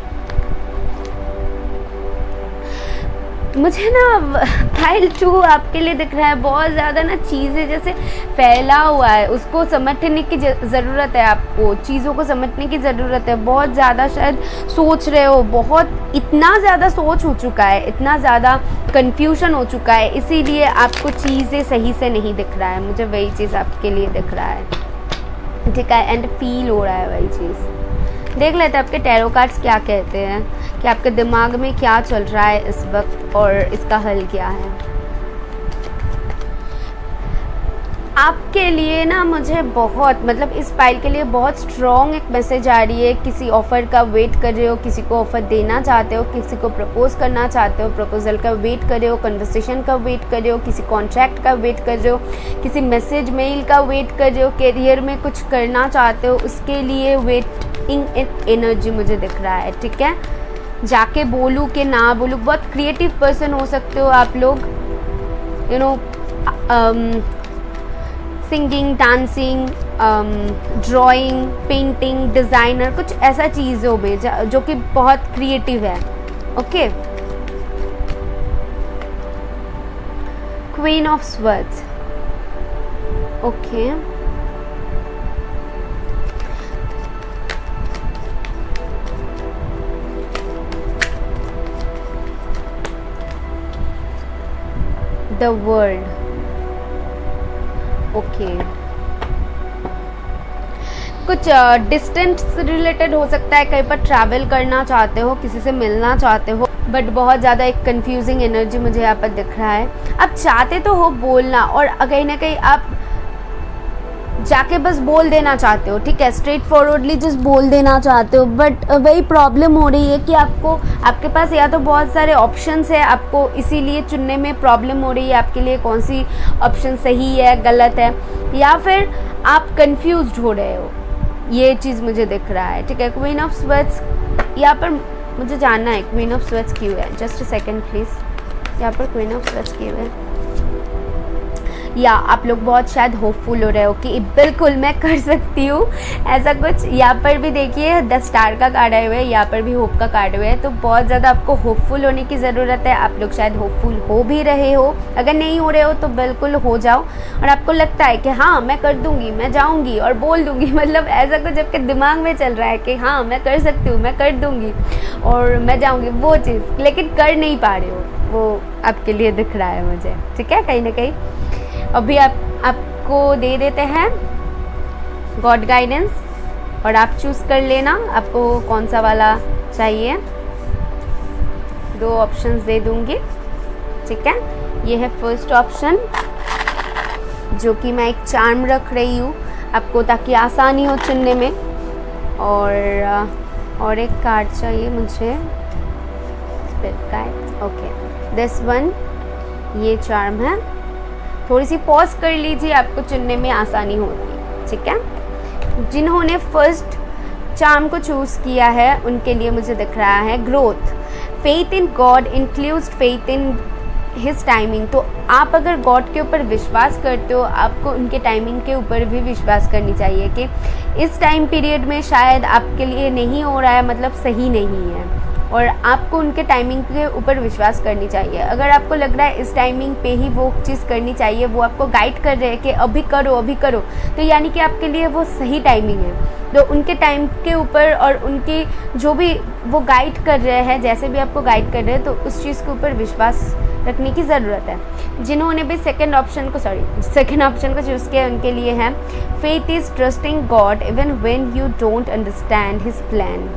A: मुझे ना फाइल 2 आपके लिए दिख रहा है बहुत ज़्यादा ना चीज़ें जैसे फैला हुआ है, उसको समझने की ज़रूरत है, आपको चीज़ों को समझने की ज़रूरत है। बहुत ज़्यादा शायद सोच रहे हो, बहुत इतना ज़्यादा सोच हो चुका है, इतना ज़्यादा कन्फ्यूजन हो चुका है, इसीलिए आपको चीज़ें सही से नहीं दिख रहा है। मुझे वही चीज़ आपके लिए दिख रहा है, ठीक है, एंड फील हो रहा है वही चीज़। देख लेते हैं आपके टैरो कार्ड्स क्या कहते हैं कि आपके दिमाग में क्या चल रहा है इस वक्त और इसका हल क्या है। आपके लिए ना मुझे बहुत, मतलब इस पाइल के लिए बहुत स्ट्रॉन्ग एक मैसेज आ रही है। किसी ऑफ़र का वेट कर रहे हो, किसी को ऑफ़र देना चाहते हो, किसी को प्रपोज करना चाहते हो, प्रपोजल का वेट कर रहे हो, कन्वर्सेशन का वेट कर रहे हो, किसी कॉन्ट्रैक्ट का वेट कर रहे हो, किसी मैसेज मेल का वेट कर रहे हो, करियर में कुछ करना चाहते हो, उसके लिए वेटिंग एनर्जी मुझे दिख रहा है, ठीक है। जाके बोलूँ कि ना बोलूँ, बहुत क्रिएटिव पर्सन हो सकते हो आप लोग you know singing, dancing, drawing, painting, designer, कुछ ऐसा चीज़ों में जो कि बहुत क्रिएटिव है। Okay, queen of swords. Okay, the world. Okay, कुछ डिस्टेंस रिलेटेड हो सकता है, कहीं पर ट्रैवल करना चाहते हो, किसी से मिलना चाहते हो, बट बहुत ज़्यादा एक कंफ्यूजिंग एनर्जी मुझे यहाँ पर दिख रहा है। आप चाहते तो हो बोलना, और कहीं ना कहीं आप जाके बस बोल देना चाहते हो, ठीक है, स्ट्रेट फॉरवर्डली जस्ट बोल देना चाहते हो, बट वही प्रॉब्लम हो रही है कि आपके पास या तो बहुत सारे ऑप्शंस है, आपको इसीलिए चुनने में प्रॉब्लम हो रही है आपके लिए कौन सी ऑप्शन सही है, गलत है, या फिर आप कंफ्यूज्ड हो रहे हो। ये चीज़ मुझे दिख रहा है, ठीक है। क्वीन ऑफ स्वर्ड्स यहाँ पर मुझे जानना है क्वीन ऑफ स्वर्ड्स क्यों है। Just a second please. यहाँ पर क्वीन ऑफ स्वर्ड्स क्यों है? या आप लोग बहुत शायद होपफुल हो रहे हो कि बिल्कुल मैं कर सकती हूँ ऐसा कुछ। यहाँ पर भी देखिए 10 स्टार का कार्ड आए हुए है, यहाँ पर भी होप का कार्ड हुए है, तो बहुत ज़्यादा आपको होपफुल होने की ज़रूरत है। आप लोग शायद होपफुल हो भी रहे हो, अगर नहीं हो रहे हो तो बिल्कुल हो जाओ। और आपको लगता है कि हाँ मैं कर दूँगी, मैं जाऊँगी और बोल दूँगी, मतलब ऐसा कुछ आपके दिमाग में चल रहा है कि हाँ मैं कर सकती हूँ, मैं कर दूँगी और मैं जाऊँगी, वो चीज़, लेकिन कर नहीं पा रहे हो, वो आपके लिए दिख रहा है मुझे, ठीक है। कहीं ना कहीं अभी आपको दे देते हैं गॉड गाइडेंस, और आप चूज़ कर लेना आपको कौन सा वाला चाहिए। 2 ऑप्शंस दे दूँगी, ठीक है। ये है फर्स्ट ऑप्शन, जो कि मैं एक चार्म रख रही हूँ आपको ताकि आसानी हो चुनने में। और एक कार्ड चाहिए मुझे, spirit guides. Okay, this one, ये चार्म है। थोड़ी सी पॉज कर लीजिए, आपको चुनने में आसानी होगी, ठीक है। जिन्होंने फर्स्ट चार्म को चूज़ किया है उनके लिए मुझे दिख रहा है growth. Faith in God includes faith in his timing. तो आप अगर गॉड के ऊपर विश्वास करते हो, आपको उनके टाइमिंग के ऊपर भी विश्वास करनी चाहिए कि इस टाइम पीरियड में शायद आपके लिए नहीं हो रहा है, मतलब सही नहीं है, और आपको उनके टाइमिंग के ऊपर विश्वास करनी चाहिए। अगर आपको लग रहा है इस टाइमिंग पे ही वो चीज़ करनी चाहिए, वो आपको गाइड कर रहे हैं कि अभी करो अभी करो, तो यानी कि आपके लिए वो सही टाइमिंग है। तो उनके टाइम के ऊपर और उनकी जो भी वो गाइड कर रहे हैं, जैसे भी आपको गाइड कर रहे हैं, तो उस चीज़ के ऊपर विश्वास रखने की ज़रूरत है। जिन्होंने भी सेकेंड ऑप्शन को चूज़ किया उनके लिए है faith is trusting God even when you don't understand his plan.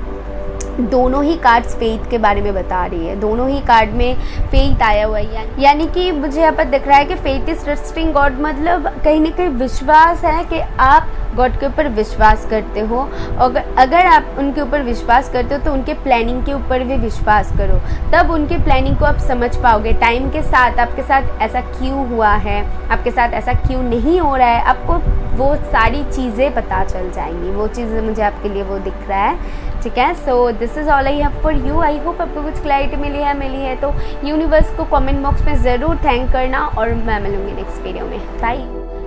A: दोनों ही कार्ड्स फेथ के बारे में बता रही है, दोनों ही कार्ड में फेथ आया हुआ है, यानी कि मुझे यहाँ पर दिख रहा है कि फेथ इज ट्रस्टिंग गॉड, मतलब कहीं ना कहीं विश्वास है कि आप गॉड के ऊपर विश्वास करते हो। और अगर आप उनके ऊपर विश्वास करते हो तो उनके प्लानिंग के ऊपर भी विश्वास करो, तब उनके प्लानिंग को आप समझ पाओगे। टाइम के साथ आपके साथ ऐसा क्यों हुआ है, आपके साथ ऐसा क्यों नहीं हो रहा है, आपको वो सारी चीज़ें पता चल जाएंगी। वो चीज़ें मुझे आपके लिए वो दिख रहा है, ठीक है। So this is all I have for you. I hope आपको कुछ क्लैरिटी मिली है तो यूनिवर्स को कमेंट बॉक्स में ज़रूर थैंक करना, और मैं मिलूँगी नेक्स्ट वीडियो में। Bye.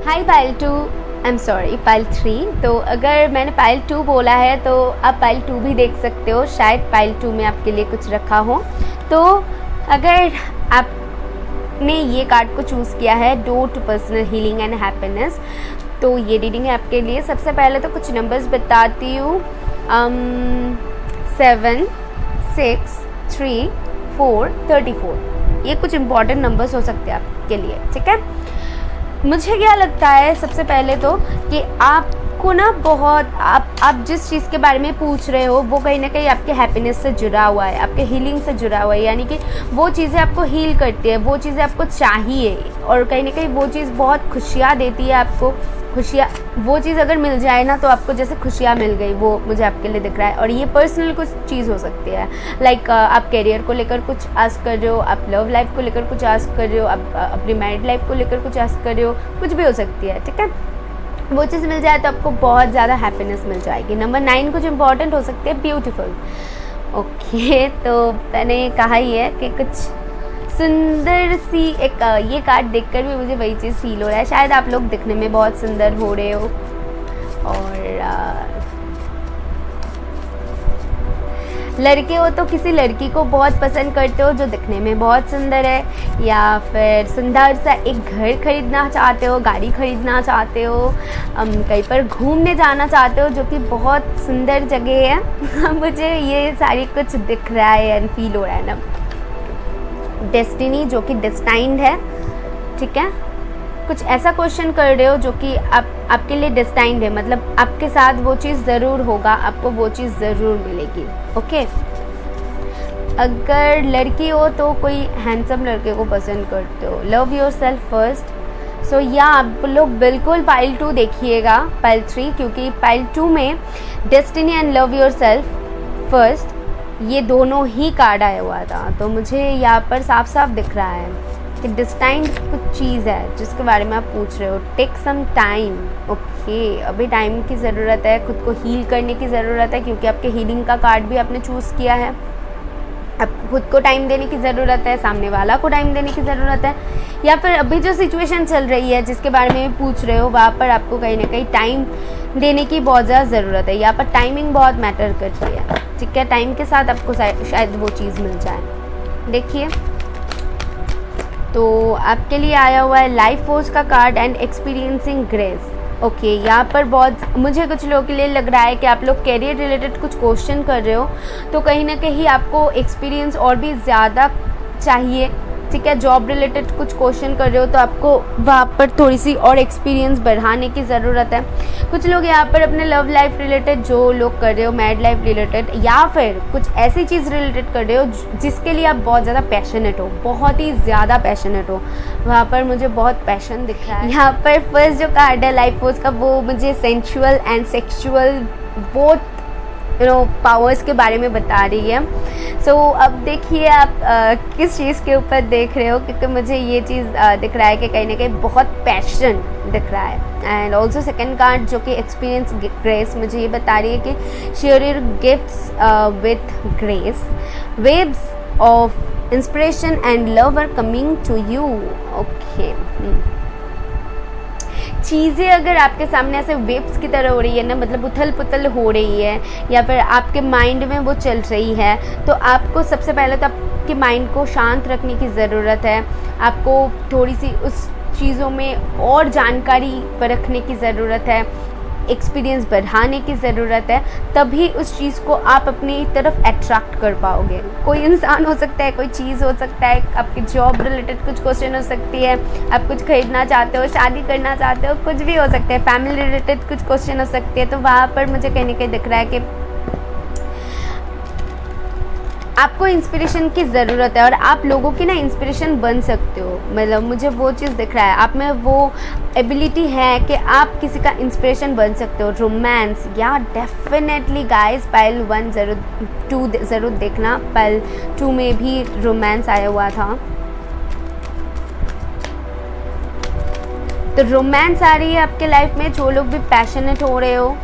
A: Hi pile 2, I am sorry pile 3। तो अगर मैंने पाइल 2 बोला है तो आप पाइल 2 भी देख सकते हो, शायद पाइल 2 में आपके लिए कुछ रखा हो। तो अगर आपने ये कार्ड को चूज़ किया है, door to personal healing and happiness, तो ये रीडिंग है आपके लिए। सबसे पहले तो कुछ नंबर्स बताती हूँ। 7, 6, 3, 4, 34, ये कुछ इंपॉर्टेंट नंबर्स हो सकते हैं आपके लिए, ठीक है। मुझे क्या लगता है सबसे पहले तो कि आपको ना बहुत आप जिस चीज़ के बारे में पूछ रहे हो वो कहीं ना कहीं आपके हैप्पीनेस से जुड़ा हुआ है, आपके हीलिंग से जुड़ा हुआ है, यानी कि वो चीज़ें आपको हील करती है, वो चीज़ें आपको चाहिए, और कहीं ना कहीं वो चीज़ बहुत खुशियाँ देती है आपको। खुशियाँ, वो चीज़ अगर मिल जाए ना तो आपको जैसे खुशियाँ मिल गई, वो मुझे आपके लिए दिख रहा है। और ये पर्सनल कुछ चीज़ हो सकती है, लाइक आप करियर को लेकर कुछ आस्क कर रहे हो, आप लव लाइफ को लेकर कुछ आस्क कर रहे हो, आप अपनी मैरिड लाइफ को लेकर कुछ आस्क कर रहे हो, कुछ भी हो सकती है, ठीक है। वो चीज़ मिल जाए तो आपको बहुत ज़्यादा हैप्पीनेस मिल जाएगी। नंबर 9 कुछ इंपॉर्टेंट हो सकते हैं, ब्यूटीफुल। ओके, तो मैंने कहा ही है कि कुछ सुंदर सी एक ये कार्ड देखकर भी मुझे वही चीज़ फील हो रहा है। शायद आप लोग दिखने में बहुत सुंदर हो रहे हो और लड़के हो तो किसी लड़की को बहुत पसंद करते हो जो दिखने में बहुत सुंदर है, या फिर सुंदर सा एक घर खरीदना चाहते हो, गाड़ी खरीदना चाहते हो, कहीं पर घूमने जाना चाहते हो जो कि बहुत सुंदर जगह है। मुझे ये सारी कुछ दिख रहा है एंड फील हो रहा है ना। डेस्टिनी जो कि डेस्टाइंड है, ठीक है। कुछ ऐसा क्वेश्चन कर रहे हो जो कि आपके लिए डेस्टाइंड है, मतलब आपके साथ वो चीज़ ज़रूर होगा, आपको वो चीज़ ज़रूर मिलेगी। ओके, अगर लड़की हो तो कोई हैंडसम लड़के को पसंद करते हो। Love yourself first. So या आप लोग बिल्कुल पाइल 2 देखिएगा, पाइल 3, क्योंकि पाइल 2 में destiny and love yourself first ये दोनों ही कार्ड आया हुआ था। तो मुझे यहाँ पर साफ साफ दिख रहा है कि डिस्टाइंड कुछ चीज़ है जिसके बारे में आप पूछ रहे हो। Take some time. ओके, अभी टाइम की ज़रूरत है, खुद को हील करने की ज़रूरत है, क्योंकि आपके हीलिंग का कार्ड भी आपने चूज़ किया है। आपको खुद को टाइम देने की ज़रूरत है, सामने वाला को टाइम देने की ज़रूरत है, या फिर अभी जो सिचुएशन चल रही है जिसके बारे में पूछ रहे हो वहाँ पर आपको कहीं ना कहीं टाइम देने की बहुत ज़्यादा ज़रूरत है। यहाँ पर टाइमिंग बहुत मैटर कर रही है, ठीक है। टाइम के साथ आपको शायद वो चीज़ मिल जाए। देखिए, तो आपके लिए आया हुआ है लाइफ फोर्स का card and experiencing grace. Okay, यहाँ पर बहुत मुझे कुछ लोगों के लिए लग रहा है कि आप लोग कैरियर रिलेटेड कुछ क्वेश्चन कर रहे हो, तो कहीं ना कहीं आपको एक्सपीरियंस और भी ज़्यादा चाहिए, ठीक है। जॉब रिलेटेड कुछ क्वेश्चन कर रहे हो तो आपको वहाँ पर थोड़ी सी और एक्सपीरियंस बढ़ाने की ज़रूरत है। कुछ लोग यहाँ पर अपने लव लाइफ रिलेटेड जो लोग कर रहे हो, मैरिड लाइफ रिलेटेड, या फिर कुछ ऐसी चीज़ रिलेटेड कर रहे हो जिसके लिए आप बहुत ज़्यादा पैशनेट हो, बहुत ही ज़्यादा पैशनेट हो। वहाँ पर मुझे बहुत पैशन दिख रहा है। यहाँ पर फर्स्ट जो कार्ड है लाइफ फोर्स का, वो मुझे sensual and sexual both powers के बारे में बता रही है। सो अब देखिए आप किस चीज़ के ऊपर देख रहे हो, क्योंकि मुझे ये चीज़ दिख रहा है कि कहीं ना कहीं बहुत पैशन दिख रहा है। एंड ऑल्सो सेकेंड कार्ड जो कि एक्सपीरियंस ग्रेस, मुझे ये बता रही है कि share your gifts with grace, waves of inspiration and love are coming to you. Okay, चीज़ें अगर आपके सामने ऐसे वेव्स की तरह हो रही है ना, मतलब उथल पुथल हो रही है, या फिर आपके माइंड में वो चल रही है, तो आपको सबसे पहले तो आपके माइंड को शांत रखने की ज़रूरत है। आपको थोड़ी सी उस चीज़ों में और जानकारी परखने की ज़रूरत है, एक्सपीरियंस बढ़ाने की ज़रूरत है, तभी उस चीज़ को आप अपनी तरफ अट्रैक्ट कर पाओगे। कोई इंसान हो सकता है, कोई चीज़ हो सकता है, आपकी जॉब रिलेटेड कुछ क्वेश्चन हो सकती है, आप कुछ खरीदना चाहते हो, शादी करना चाहते हो, कुछ भी हो सकता है, फैमिली रिलेटेड कुछ क्वेश्चन हो सकते हैं। तो वहाँ पर मुझे कहीं ना कहीं दिख रहा है कि आपको इंस्पिरेशन की ज़रूरत है और आप लोगों की ना इंस्पिरेशन बन सकते हो। मतलब मुझे वो चीज़ दिख रहा है, आप में वो एबिलिटी है कि आप किसी का इंस्पिरेशन बन सकते हो। रोमांस, या डेफिनेटली गाइस, पाइल 1 2 ज़रूर देखना, पाइल 2 में भी रोमांस आया हुआ था। तो रोमांस आ रही है आपके लाइफ में, जो लोग भी पैशनेट हो रहे हो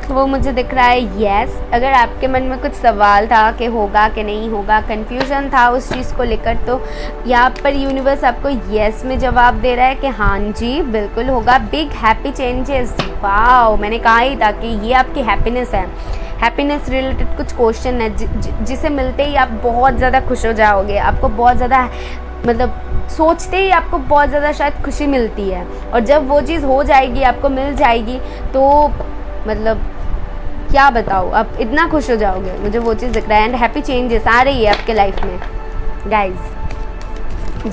A: वो मुझे दिख रहा है। यस, अगर आपके मन में कुछ सवाल था कि होगा कि नहीं होगा, कन्फ्यूजन था उस चीज़ को लेकर, तो यहाँ पर यूनिवर्स आपको यस में जवाब दे रहा है कि हाँ जी बिल्कुल होगा। बिग हैप्पी चेंजेस, वाओ, मैंने कहा ही था कि ये आपकी हैप्पीनेस है। हैप्पीनेस रिलेटेड कुछ क्वेश्चन है जिसे मिलते ही आप बहुत ज़्यादा खुश हो जाओगे। आपको बहुत ज़्यादा, मतलब सोचते ही आपको बहुत ज़्यादा शायद खुशी मिलती है, और जब वो चीज़ हो जाएगी, आपको मिल जाएगी, तो मतलब क्या बताओ, आप इतना खुश हो जाओगे। मुझे वो चीज़ दिख रहा है। एंड हैप्पी चेंजेस आ रही है आपके लाइफ में गाइज।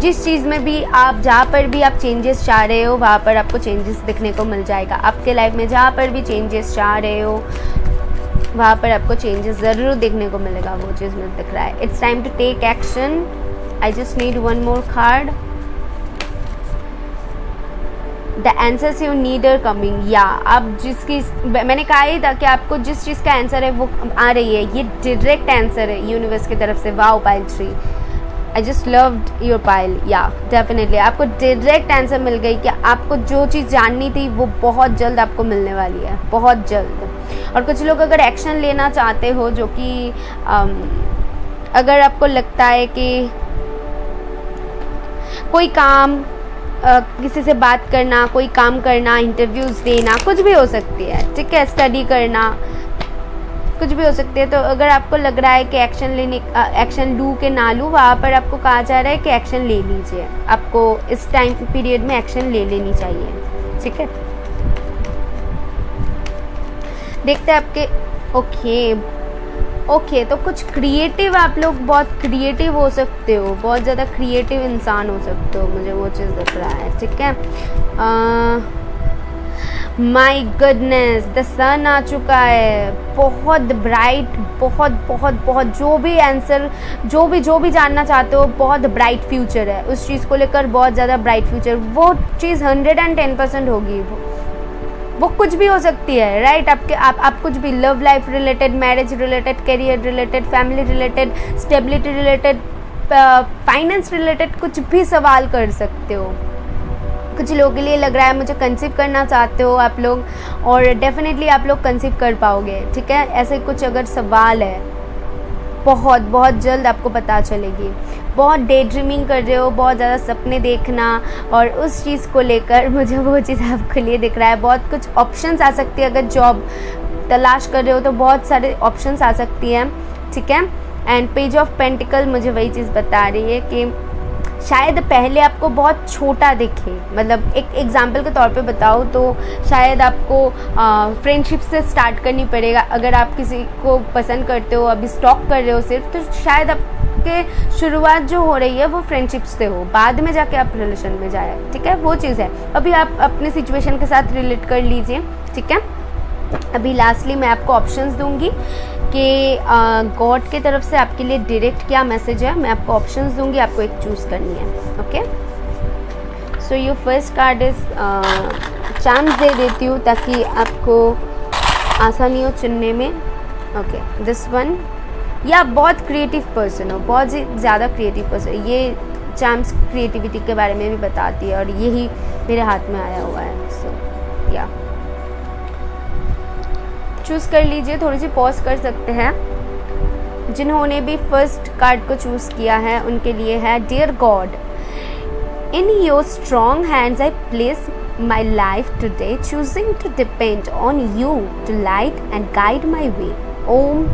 A: जिस चीज़ में भी आप, जहाँ पर भी आप चेंजेस चाह रहे हो, वहाँ पर आपको चेंजेस दिखने को मिल जाएगा आपके लाइफ में। जहाँ पर भी चेंजेस चाह रहे हो वहाँ पर आपको चेंजेस ज़रूर देखने को मिलेगा, वो चीज़ मुझे दिख रहा है। It's time to take action. I just need one more card. The answers you need are coming. या आप जिसकी, मैंने कहा ही था कि आपको जिस चीज़ का आंसर है वो आ रही है, ये डायरेक्ट आंसर है यूनिवर्स की तरफ से। Wow, pile 3, I just loved your pile. या डेफिनेटली आपको डायरेक्ट आंसर मिल गई कि आपको जो चीज़ जाननी थी वो बहुत जल्द आपको मिलने वाली है, बहुत जल्द। और कुछ लोग अगर एक्शन लेना चाहते हो, जो कि अगर आपको लगता है कि कोई काम, किसी से बात करना, कोई काम करना, इंटरव्यूज़ देना, कुछ भी हो सकती है, ठीक है, स्टडी करना, कुछ भी हो सकती है। तो अगर आपको लग रहा है कि एक्शन लूँ कि ना लूँ, वहाँ पर आपको कहा जा रहा है कि एक्शन ले लीजिए, आपको इस टाइम पीरियड में एक्शन ले लेनी चाहिए, ठीक है। देखते हैं आपके ओके तो कुछ क्रिएटिव, आप लोग बहुत क्रिएटिव हो सकते हो, बहुत ज़्यादा क्रिएटिव इंसान हो सकते हो, मुझे वो चीज़ दिख रहा है, ठीक है। माय गुडनेस, द सन आ चुका है, बहुत ब्राइट, बहुत बहुत बहुत, जो भी आंसर, जो भी जानना चाहते हो, बहुत ब्राइट फ्यूचर है उस चीज़ को लेकर, बहुत ज़्यादा ब्राइट फ्यूचर, वो चीज़ 110% होगी। वो कुछ भी हो सकती है, राइट। आप कुछ भी, love life related, marriage related, career related, family related, stability related, finance related, कुछ भी सवाल कर सकते हो। कुछ लोगों के लिए लग रहा है मुझे कंसीव करना चाहते हो आप लोग, और डेफिनेटली आप लोग कंसीव कर पाओगे, ठीक है। ऐसे कुछ अगर सवाल है, बहुत बहुत जल्द आपको पता चलेगी। बहुत डे ड्रीमिंग कर रहे हो, बहुत ज़्यादा सपने देखना, और उस चीज़ को लेकर मुझे वो चीज़ आपके लिए दिख रहा है। बहुत कुछ ऑप्शंस आ सकती है, अगर जॉब तलाश कर रहे हो तो बहुत सारे ऑप्शंस आ सकती हैं, ठीक है। एंड पेज ऑफ पेंटिकल मुझे वही चीज़ बता रही है कि शायद पहले आपको बहुत छोटा दिखे, मतलब एक एग्जांपल के तौर पे बताओ तो शायद आपको फ्रेंडशिप से स्टार्ट करनी पड़ेगा। अगर आप किसी को पसंद करते हो, अभी स्टॉक कर रहे हो सिर्फ, तो शायद आपके शुरुआत जो हो रही है वो फ्रेंडशिप से हो, बाद में जाके आप रिलेशन में जाए, ठीक है, वो चीज़ है। अभी आप अपने सिचुएशन के साथ रिलेट कर लीजिए, ठीक है। अभी लास्टली मैं आपको ऑप्शंस दूंगी कि गॉड की तरफ से आपके लिए डायरेक्ट क्या मैसेज है। मैं आपको ऑप्शंस दूंगी, आपको एक चूज़ करनी है, okay. So your first card is, chance दे देती हूँ ताकि आपको आसानी हो चुनने में, ओके। दिस वन, या बहुत क्रिएटिव पर्सन हो, बहुत ज़्यादा क्रिएटिव पर्सन, ये चांस क्रिएटिविटी के बारे में भी बताती है, और यही मेरे हाथ में आया हुआ है। सो या चूज़ कर लीजिए, थोड़ी सी पॉज कर सकते हैं। जिन्होंने भी फर्स्ट कार्ड को चूज़ किया है उनके लिए है, dear God, in your strong hands I place my life today, choosing to depend on you to light and guide my way, Om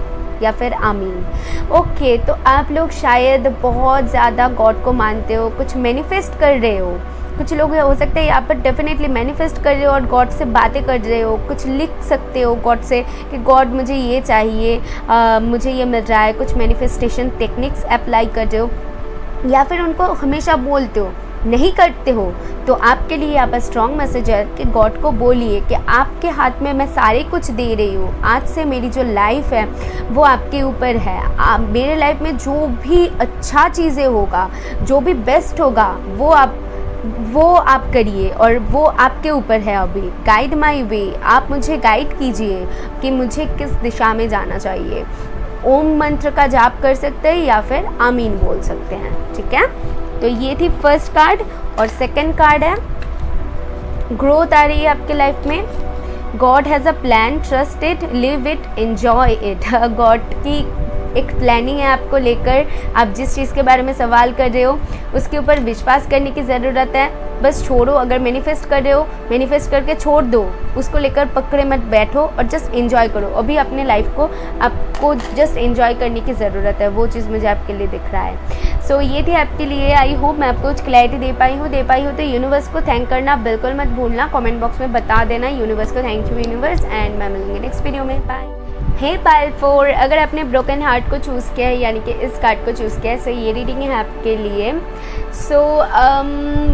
A: या फिर आमीन। ओके, तो आप लोग शायद बहुत ज़्यादा गॉड को मानते हो, कुछ मैनिफेस्ट कर रहे हो। कुछ लोग हो सकते हैं यहाँ पर डेफिनेटली मैनिफेस्ट कर रहे हो और गॉड से बातें कर रहे हो। कुछ लिख सकते हो गॉड से कि गॉड मुझे ये चाहिए, मुझे ये मिल रहा है। कुछ मैनिफेस्टेशन टेक्निक्स अप्लाई कर रहे हो, या फिर उनको हमेशा बोलते हो। नहीं करते हो तो आपके लिए यहाँ पर स्ट्रॉन्ग मैसेज है कि गॉड को बोलिए कि आपके हाथ में मैं सारे कुछ दे रही हूँ। आज से मेरी जो लाइफ है वो आपके ऊपर है। आप मेरे लाइफ में जो भी अच्छा चीज़ें होगा, जो भी बेस्ट होगा, वो आप करिए और वो आपके ऊपर है। अभी गाइड माई वे, आप मुझे गाइड कीजिए कि मुझे किस दिशा में जाना चाहिए। ओम मंत्र का जाप कर सकते हैं या फिर आमीन बोल सकते हैं, ठीक है। तो ये थी फर्स्ट कार्ड। और सेकंड कार्ड है, ग्रोथ आ रही है आपके लाइफ में। God has a plan, trust it, live it, enjoy it. God की एक प्लानिंग है आपको लेकर। आप जिस चीज़ के बारे में सवाल कर रहे हो उसके ऊपर विश्वास करने की ज़रूरत है। बस छोड़ो, अगर मैनिफेस्ट कर रहे हो मैनिफेस्ट करके छोड़ दो, उसको लेकर पकड़े मत बैठो और जस्ट एंजॉय करो। अभी अपने लाइफ को आपको जस्ट एंजॉय करने की ज़रूरत है, वो चीज़ मुझे आपके लिए दिख रहा है। सो ये थी आपके लिए। आई होप मैं आपको कुछ क्लैरिटी दे पाई हूँ। तो यूनिवर्स को थैंक करना बिल्कुल मत भूलना, कमेंट बॉक्स में बता देना यूनिवर्स को थैंक यू यूनिवर्स। एंड मैं मिलूंगी नेक्स्ट वीडियो में। बाय। हे पाइल 4, अगर आपने ब्रोकन हार्ट को चूज़ किया है, यानी कि इस कार्ड को चूज़ किया है, सो ये रीडिंग है आपके लिए। सो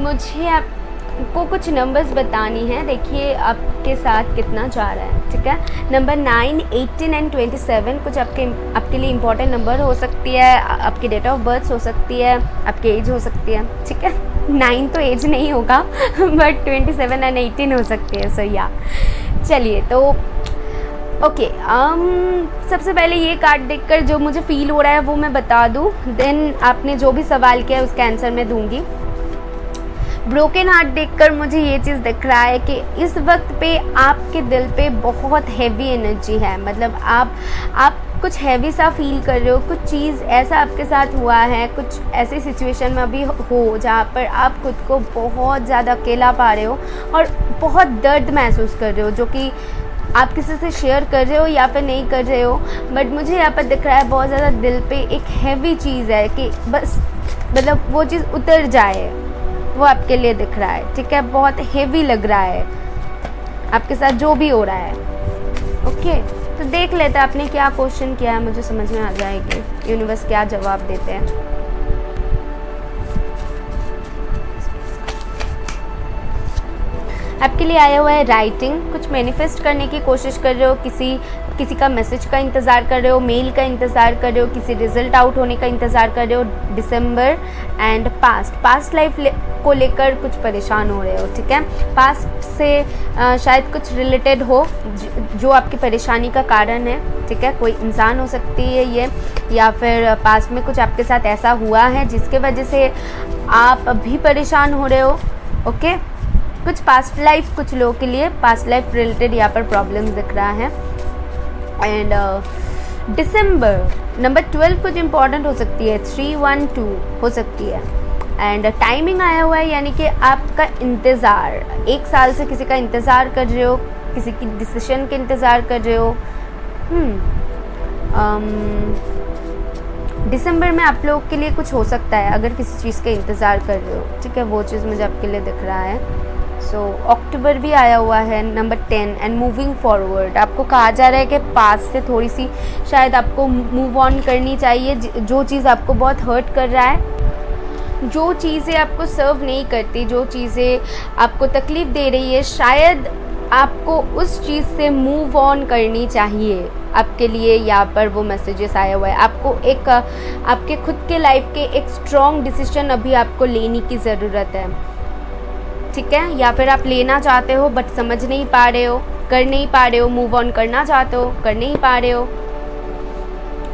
A: मुझे आपको कुछ नंबर्स बतानी है। देखिए आपके साथ कितना जा रहा है, ठीक है। नंबर 9, 18 एंड 27 कुछ आपके लिए इंपॉर्टेंट नंबर हो सकती है। आपकी डेट ऑफ बर्थ हो सकती है, आपकी एज हो सकती है, ठीक है। 9 तो एज नहीं होगा बट 27 एंड 18 हो सकती है। सो या चलिए, तो ओके, सबसे पहले ये कार्ड देखकर जो मुझे फील हो रहा है वो मैं बता दूँ, देन आपने जो भी सवाल किया है उसका आंसर मैं दूंगी। ब्रोकन हार्ट देखकर मुझे ये चीज़ दिख रहा है कि इस वक्त पे आपके दिल पे बहुत हैवी एनर्जी है। मतलब आप कुछ हैवी सा फील कर रहे हो, कुछ चीज़ ऐसा आपके साथ हुआ है, कुछ ऐसी सिचुएशन में अभी हो जहाँ पर आप खुद को बहुत ज़्यादा अकेला पा रहे हो और बहुत दर्द महसूस कर रहे हो, जो कि आप किसी से शेयर कर रहे हो या फिर नहीं कर रहे हो। बट मुझे यहाँ पर दिख रहा है बहुत ज़्यादा दिल पे एक हैवी चीज़ है कि बस मतलब वो चीज़ उतर जाए, वो आपके लिए दिख रहा है। ठीक है, बहुत हेवी लग रहा है आपके साथ जो भी हो रहा है। ओके, तो देख लेते हैं आपने क्या क्वेश्चन किया है, मुझे समझ में आ जाएगी यूनिवर्स क्या जवाब देते हैं। आपके लिए आया हुआ है राइटिंग। कुछ मैनिफेस्ट करने की कोशिश कर रहे हो, किसी का मैसेज का इंतज़ार कर रहे हो, मेल का इंतज़ार कर रहे हो, किसी रिजल्ट आउट होने का इंतज़ार कर रहे हो। दिसंबर एंड पास्ट लाइफ को लेकर कुछ परेशान हो रहे हो। ठीक है, पास्ट से शायद कुछ रिलेटेड हो जो आपकी परेशानी का कारण है। ठीक है, कोई इंसान हो सकती है ये, या फिर पास्ट में कुछ आपके साथ ऐसा हुआ है जिसके वजह से आप अभी परेशान हो रहे हो। ओके, कुछ पास्ट लाइफ, कुछ लोगों के लिए पास्ट लाइफ रिलेटेड यहाँ पर प्रॉब्लम्स दिख रहा है। एंड दिसंबर नंबर 12 कुछ इंपॉर्टेंट हो सकती है, 312 हो सकती है। एंड टाइमिंग आया हुआ है, यानी कि आपका इंतज़ार, 1 साल से किसी का इंतज़ार कर रहे हो, किसी की डिसीजन के इंतज़ार कर रहे हो। दिसंबर में आप लोगों के लिए कुछ हो सकता है अगर किसी चीज़ का इंतज़ार कर रहे हो। ठीक है, वो चीज़ मुझे आपके लिए दिख रहा है। सो अक्टूबर भी आया हुआ है, नंबर 10 एंड मूविंग फॉरवर्ड। आपको कहा जा रहा है कि पास से थोड़ी सी शायद आपको मूव ऑन करनी चाहिए। जो चीज़ आपको बहुत हर्ट कर रहा है, जो चीज़ें आपको सर्व नहीं करती, जो चीज़ें आपको तकलीफ़ दे रही है, शायद आपको उस चीज़ से मूव ऑन करनी चाहिए। आपके लिए यहाँ पर वो मैसेजेस आया हुआ है। आपको एक आपके खुद के लाइफ के एक स्ट्रॉन्ग डिसीजन अभी आपको लेने की ज़रूरत है। ठीक है, या फिर आप लेना चाहते हो बट समझ नहीं पा रहे हो, कर नहीं पा रहे हो, मूव ऑन करना चाहते हो, कर नहीं पा रहे हो,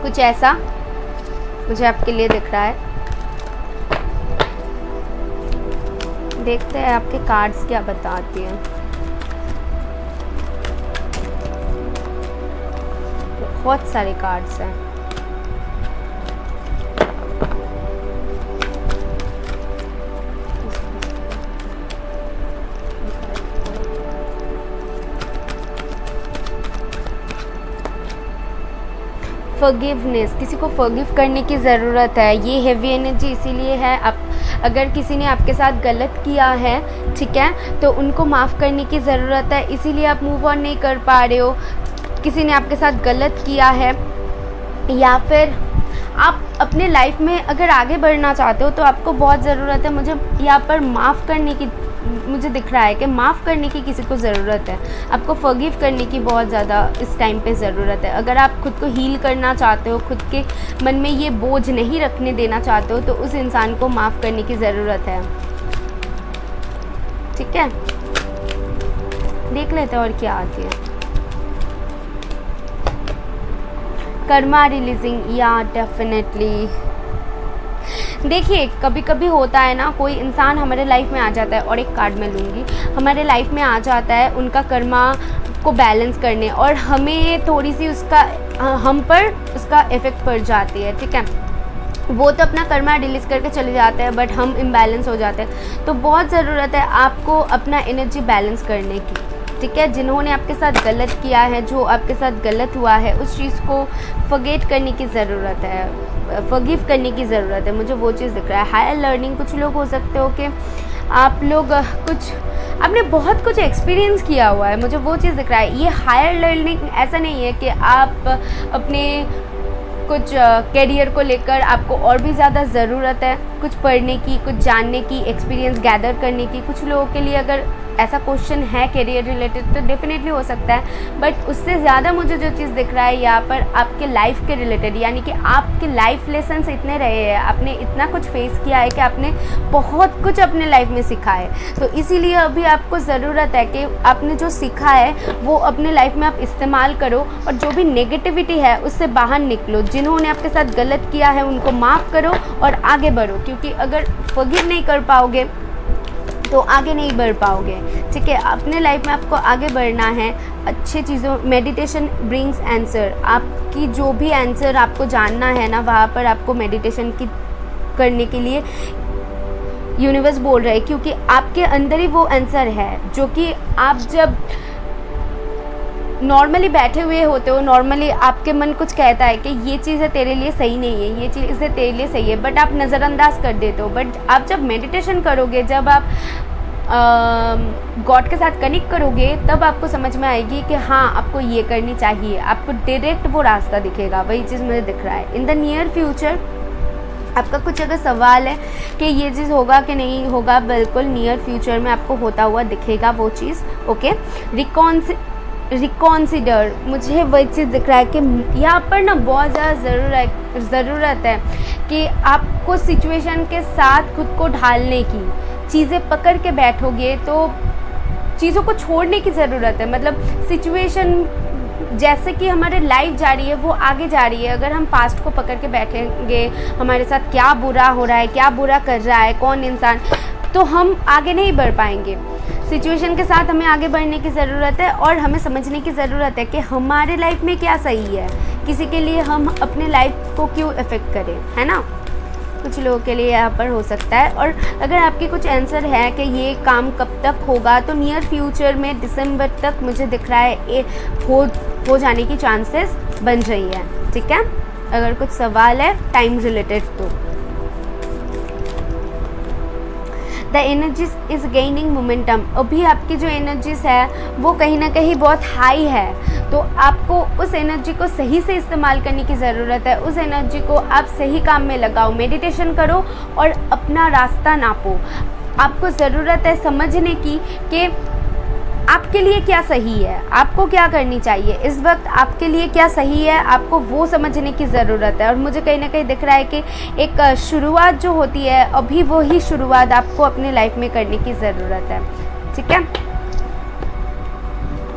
A: कुछ ऐसा मुझे आपके लिए दिख रहा है। देखते हैं आपके कार्ड्स क्या बताती हैं। बहुत सारे कार्ड्स हैं। फॉरगिवनेस, किसी को फॉरगिव करने की ज़रूरत है। ये हैवी एनर्जी इसीलिए है, आप अगर किसी ने आपके साथ गलत किया है, ठीक है, तो उनको माफ़ करने की ज़रूरत है, इसीलिए आप मूव ऑन नहीं कर पा रहे हो। किसी ने आपके साथ गलत किया है, या फिर आप अपने लाइफ में अगर आगे बढ़ना चाहते हो तो आपको बहुत ज़रूरत है, मुझे यहाँ पर माफ़ करने की, मुझे दिख रहा है कि माफ़ करने की किसी को ज़रूरत है। आपको फॉरगिव करने की बहुत ज़्यादा इस टाइम पे ज़रूरत है। अगर आप खुद को हील करना चाहते हो, खुद के मन में ये बोझ नहीं रखने देना चाहते हो, तो उस इंसान को माफ़ करने की ज़रूरत है। ठीक है, देख लेते हैं और क्या आती है। कर्मा रिलीजिंग, या डेफिनेटली। देखिए, कभी कभी होता है ना, कोई इंसान हमारे लाइफ में आ जाता है, और एक कार्ड मैं लूँगी, हमारे लाइफ में आ जाता है उनका कर्मा को बैलेंस करने, और हमें थोड़ी सी उसका हम पर उसका इफ़ेक्ट पड़ जाती है। ठीक है, वो तो अपना कर्मा रिलीज़ करके चले जाते हैं, बट हम इम्बैलेंस हो जाते हैं। तो बहुत ज़रूरत है आपको अपना एनर्जी बैलेंस करने की। ठीक है, जिन्होंने आपके साथ गलत किया है, जो आपके साथ गलत हुआ है, उस चीज़ को फॉरगेट करने की ज़रूरत है, फॉरगिव करने की ज़रूरत है। मुझे वो चीज़ दिख रहा है। हायर लर्निंग, कुछ लोग हो सकते हो कि आप लोग आपने बहुत कुछ एक्सपीरियंस किया हुआ है, मुझे वो चीज़ दिख रहा है। ये हायर लर्निंग ऐसा नहीं है कि आप अपने कुछ कैरियर को लेकर आपको और भी ज़्यादा ज़रूरत है कुछ पढ़ने की, कुछ जानने की, एक्सपीरियंस गैदर करने की। कुछ लोगों के लिए अगर ऐसा क्वेश्चन है कैरियर रिलेटेड तो डेफिनेटली हो सकता है, बट उससे ज़्यादा मुझे जो चीज़ दिख रहा है यहाँ पर आपके लाइफ के रिलेटेड, यानी कि आपके लाइफ लेसन्स इतने रहे हैं, आपने इतना कुछ फेस किया है कि आपने बहुत कुछ अपने लाइफ में सीखा है। तो इसीलिए अभी आपको ज़रूरत है कि आपने जो सीखा है वो अपने लाइफ में आप इस्तेमाल करो, और जो भी नेगेटिविटी है उससे बाहर निकलो। जिन्होंने आपके साथ गलत किया है उनको माफ़ करो और आगे बढ़ो, क्योंकि अगर फॉरगिव नहीं कर पाओगे तो आगे नहीं बढ़ पाओगे। ठीक है, अपने लाइफ में आपको आगे बढ़ना है अच्छे चीज़ों। Meditation brings answer. आपकी जो भी आंसर आपको जानना है ना, वहाँ पर आपको मेडिटेशन की करने के लिए यूनिवर्स बोल रहा है, क्योंकि आपके अंदर ही वो आंसर है जो कि आप जब नॉर्मली बैठे हुए होते हो, नॉर्मली आपके मन कुछ कहता है कि ये चीज़ें तेरे लिए सही नहीं है, ये चीज़ें तेरे लिए सही है, बट आप नज़रअंदाज कर देते हो। बट आप जब मेडिटेशन करोगे, जब आप गॉड के साथ कनेक्ट करोगे, तब आपको समझ में आएगी कि हाँ आपको ये करनी चाहिए, आपको डायरेक्ट वो रास्ता दिखेगा। वही चीज़ मुझे दिख रहा है। इन द नियर फ्यूचर आपका कुछ अगर सवाल है कि ये चीज़ होगा कि नहीं होगा, बिल्कुल नियर फ्यूचर में आपको होता हुआ दिखेगा वो चीज़। ओके, रिकॉन्सिडर, मुझे वही चीज़ दिख रहा है कि यहाँ पर ना बहुत ज़्यादा ज़रूरत है कि आपको सिचुएशन के साथ खुद को ढालने की। चीज़ें पकड़ के बैठोगे तो चीज़ों को छोड़ने की ज़रूरत है। मतलब सिचुएशन जैसे कि हमारे लाइफ जा रही है, वो आगे जा रही है। अगर हम पास्ट को पकड़ के बैठेंगे, हमारे साथ क्या बुरा हो रहा है, क्या बुरा कर रहा है कौन इंसान, तो हम आगे नहीं बढ़ पाएंगे। सिचुएशन के साथ हमें आगे बढ़ने की ज़रूरत है और हमें समझने की ज़रूरत है कि हमारे लाइफ में क्या सही है, किसी के लिए हम अपने लाइफ को क्यों इफ़ेक्ट करें, है ना। कुछ लोगों के लिए यहाँ पर हो सकता है। और अगर आपके कुछ आंसर है कि ये काम कब तक होगा, तो नियर फ्यूचर में दिसंबर तक मुझे दिख रहा है हो जाने की चांसेस बन रही है। ठीक है, अगर कुछ सवाल है टाइम रिलेटेड तो। The energies is gaining momentum, अभी आपकी जो एनर्जीज है वो कहीं ना कहीं बहुत हाई है, तो आपको उस एनर्जी को सही से इस्तेमाल करने की ज़रूरत है। उस एनर्जी को आप सही काम में लगाओ, मेडिटेशन करो और अपना रास्ता नापो। आपको ज़रूरत है समझने की कि आपके लिए क्या सही है, आपको क्या करनी चाहिए इस वक्त, आपके लिए क्या सही है, आपको वो समझने की ज़रूरत है। और मुझे कहीं ना कहीं दिख रहा है कि एक शुरुआत जो होती है, अभी वही शुरुआत आपको अपने लाइफ में करने की ज़रूरत है। ठीक है,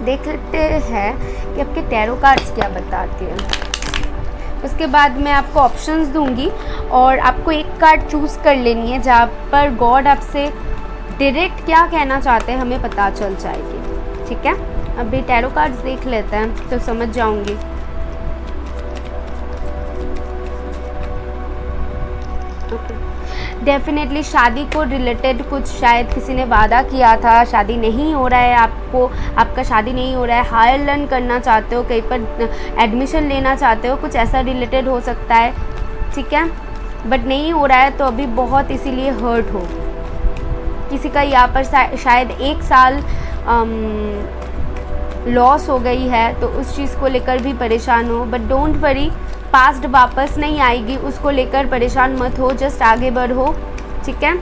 A: देख लेते हैं कि आपके टैरो कार्ड्स क्या बताते हैं। उसके बाद मैं आपको ऑप्शंस दूंगी और आपको एक कार्ड चूज़ कर लेनी है जहाँ पर गॉड आपसे डायरेक्ट क्या कहना चाहते हैं हमें पता चल जाएगी। ठीक है, अभी टैरो कार्ड्स देख लेते हैं तो समझ जाऊंगी। डेफिनेटली शादी को रिलेटेड कुछ शायद किसी ने वादा किया था, शादी नहीं हो रहा है आपको, आपका शादी नहीं हो रहा है, हायर लर्न करना चाहते हो, कहीं पर एडमिशन लेना चाहते हो, कुछ ऐसा रिलेटेड हो सकता है। ठीक है, बट नहीं हो रहा है तो अभी बहुत इसीलिए हर्ट हो। किसी का यहाँ पर शायद 1 साल लॉस हो गई है तो उस चीज़ को लेकर भी परेशान हो। बट डोंट वरी, पास्ट वापस नहीं आएगी, उसको लेकर परेशान मत हो, जस्ट आगे बढ़ो। ठीक है,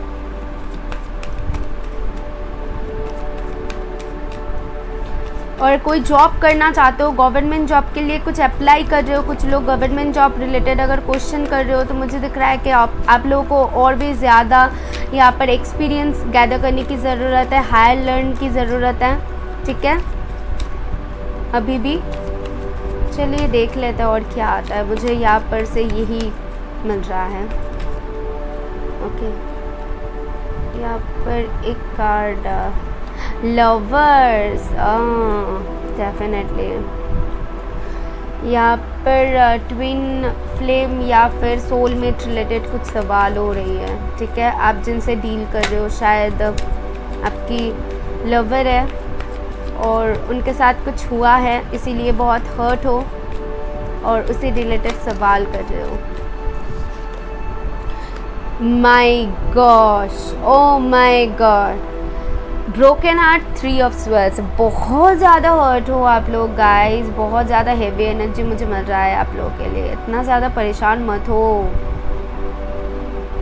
A: और कोई जॉब करना चाहते हो, गवर्नमेंट जॉब के लिए कुछ अप्लाई कर रहे हो, कुछ लोग गवर्नमेंट जॉब रिलेटेड अगर क्वेश्चन कर रहे हो, तो मुझे दिख रहा है कि आप लोगों को और भी ज़्यादा यहाँ पर एक्सपीरियंस गैदर करने की ज़रूरत है, हायर लर्न की ज़रूरत है। ठीक है, अभी भी चलिए देख लेते हैं और क्या आता है। मुझे यहाँ पर से यही मिल रहा है। ओके, यहाँ पर एक कार्ड लवर्स, डेफिनेटली यहाँ पर ट्विन फ्लेम या फिर सोलमेट रिलेटेड कुछ सवाल हो रही है। ठीक है, आप जिनसे डील कर रहे हो शायद आपकी लवर है और उनके साथ कुछ हुआ है इसीलिए बहुत हर्ट हो और उसी रिलेटेड सवाल कर रहे हो। My gosh, oh my God, broken heart, 3 of swords, बहुत ज़्यादा हर्ट हो आप लोग गाइस, बहुत ज़्यादा हेवी एनर्जी मुझे मिल रहा है आप लोगों के लिए। इतना ज़्यादा परेशान मत हो।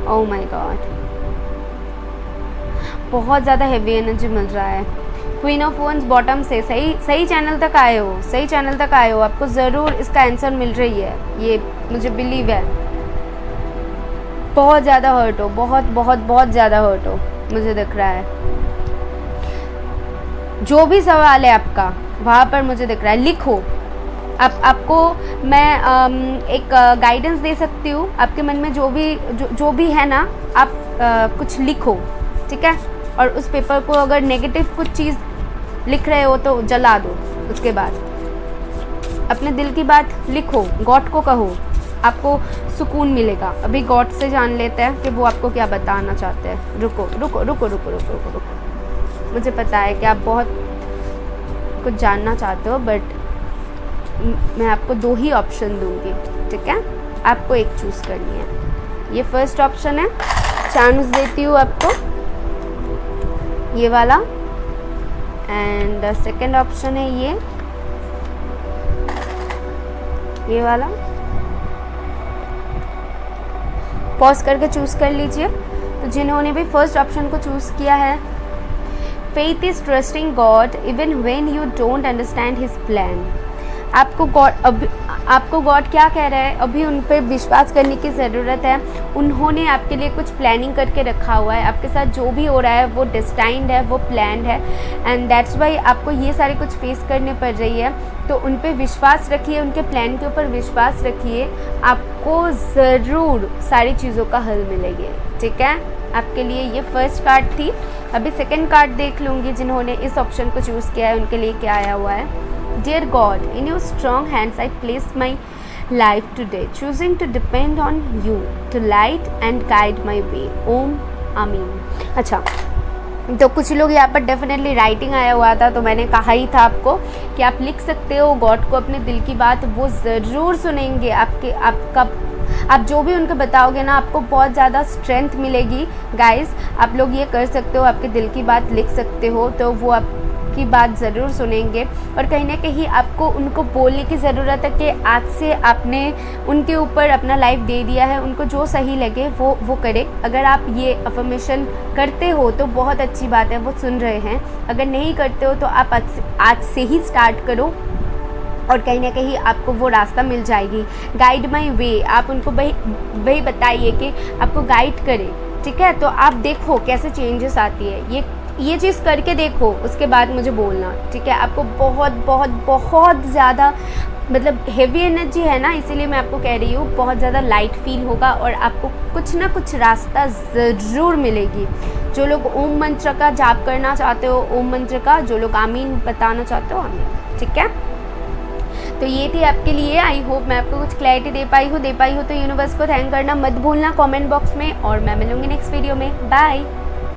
A: ओह माय गॉड, बहुत ज़्यादा हेवी एनर्जी मिल रहा है। क्वीन ऑफ वंस बॉटम से सही चैनल तक आए हो, सही चैनल तक आए हो, आपको ज़रूर इसका आंसर मिल रही है, ये मुझे बिलीव है। बहुत ज़्यादा हर्ट हो, बहुत बहुत बहुत ज़्यादा हर्ट हो मुझे दिख रहा है। जो भी सवाल है आपका वहाँ पर मुझे दिख रहा है, लिखो। आपको मैं एक गाइडेंस दे सकती हूँ, आपके मन में जो भी है ना, आप कुछ लिखो। ठीक है, और उस पेपर को अगर नेगेटिव कुछ चीज़ लिख रहे हो तो जला दो। उसके बाद अपने दिल की बात लिखो, गॉड को कहो, आपको सुकून मिलेगा। अभी गॉड से जान लेते हैं कि वो आपको क्या बताना चाहते हैं। रुको रुको रुको रुको रुको रुको रुको, मुझे पता है कि आप बहुत कुछ जानना चाहते हो, बट मैं आपको 2 ही ऑप्शन दूंगी, ठीक है? आपको एक चूज़ करनी है। ये फर्स्ट ऑप्शन है, चांस देती हूँ आपको, ये वाला। एंड सेकंड ऑप्शन है ये वाला। पॉज करके चूज़ कर लीजिए। तो जिन्होंने भी फर्स्ट ऑप्शन को चूज़ किया है, faith is trusting God even when you don't understand his plan. आपको गॉड क्या कह रहा है, अभी उन पर विश्वास करने की ज़रूरत है। उन्होंने आपके लिए कुछ प्लानिंग करके रखा हुआ है। आपके साथ जो भी हो रहा है वो डिस्टाइंड है, वो प्लान्ड है, एंड दैट्स वाई आपको ये सारे कुछ फेस करने पड़ रही है। तो उन पे विश्वास रखिए, उनके प्लान के ऊपर विश्वास रखिए, आपको ज़रूर सारी चीज़ों का हल मिलेगी, ठीक है? आपके लिए ये फर्स्ट कार्ड थी। अभी सेकंड कार्ड देख लूँगी जिन्होंने इस ऑप्शन को चूज़ किया है, उनके लिए क्या आया हुआ है। Dear God, in your strong hands I place my life today, choosing to depend on you to light and guide my way. ओम आमीन। अच्छा, तो कुछ लोग यहाँ पर डेफिनेटली राइटिंग आया हुआ था, तो मैंने कहा ही था आपको कि आप लिख सकते हो गॉड को अपने दिल की बात, वो ज़रूर सुनेंगे। आप जो भी उनको बताओगे ना, आपको बहुत ज़्यादा स्ट्रेंथ मिलेगी। गाइस, आप लोग ये कर सकते हो, आपके दिल की बात लिख सकते हो, तो वो आपकी बात ज़रूर सुनेंगे। और कहीं ना कहीं आपको उनको बोलने की ज़रूरत है कि आज से आपने उनके ऊपर अपना लाइफ दे दिया है, उनको जो सही लगे वो करे। अगर आप ये अफर्मेशन करते हो तो बहुत अच्छी बात है, वो सुन रहे हैं। अगर नहीं करते हो तो आप आज से ही स्टार्ट करो, और कहीं ना कहीं आपको वो रास्ता मिल जाएगी। गाइड माई वे, आप उनको वही बताइए कि आपको गाइड करे, ठीक है? तो आप देखो कैसे चेंजेस आती है, ये चीज़ करके देखो, उसके बाद मुझे बोलना, ठीक है? आपको बहुत बहुत बहुत ज़्यादा मतलब हेवी एनर्जी है ना, इसीलिए मैं आपको कह रही हूँ, बहुत ज़्यादा लाइट फील होगा और आपको कुछ ना कुछ रास्ता ज़रूर मिलेगी। जो लोग ओम मंत्र का जाप करना चाहते हो, ओम मंत्र का, जो लोग आमीन बताना चाहते हो, आमीन, ठीक है? तो ये थी आपके लिए। आई होप मैं आपको कुछ क्लैरिटी दे पाई हूँ। तो यूनिवर्स को थैंक करना मत भूलना कमेंट बॉक्स में, और मैं मिलूँगी नेक्स्ट वीडियो में। बाय।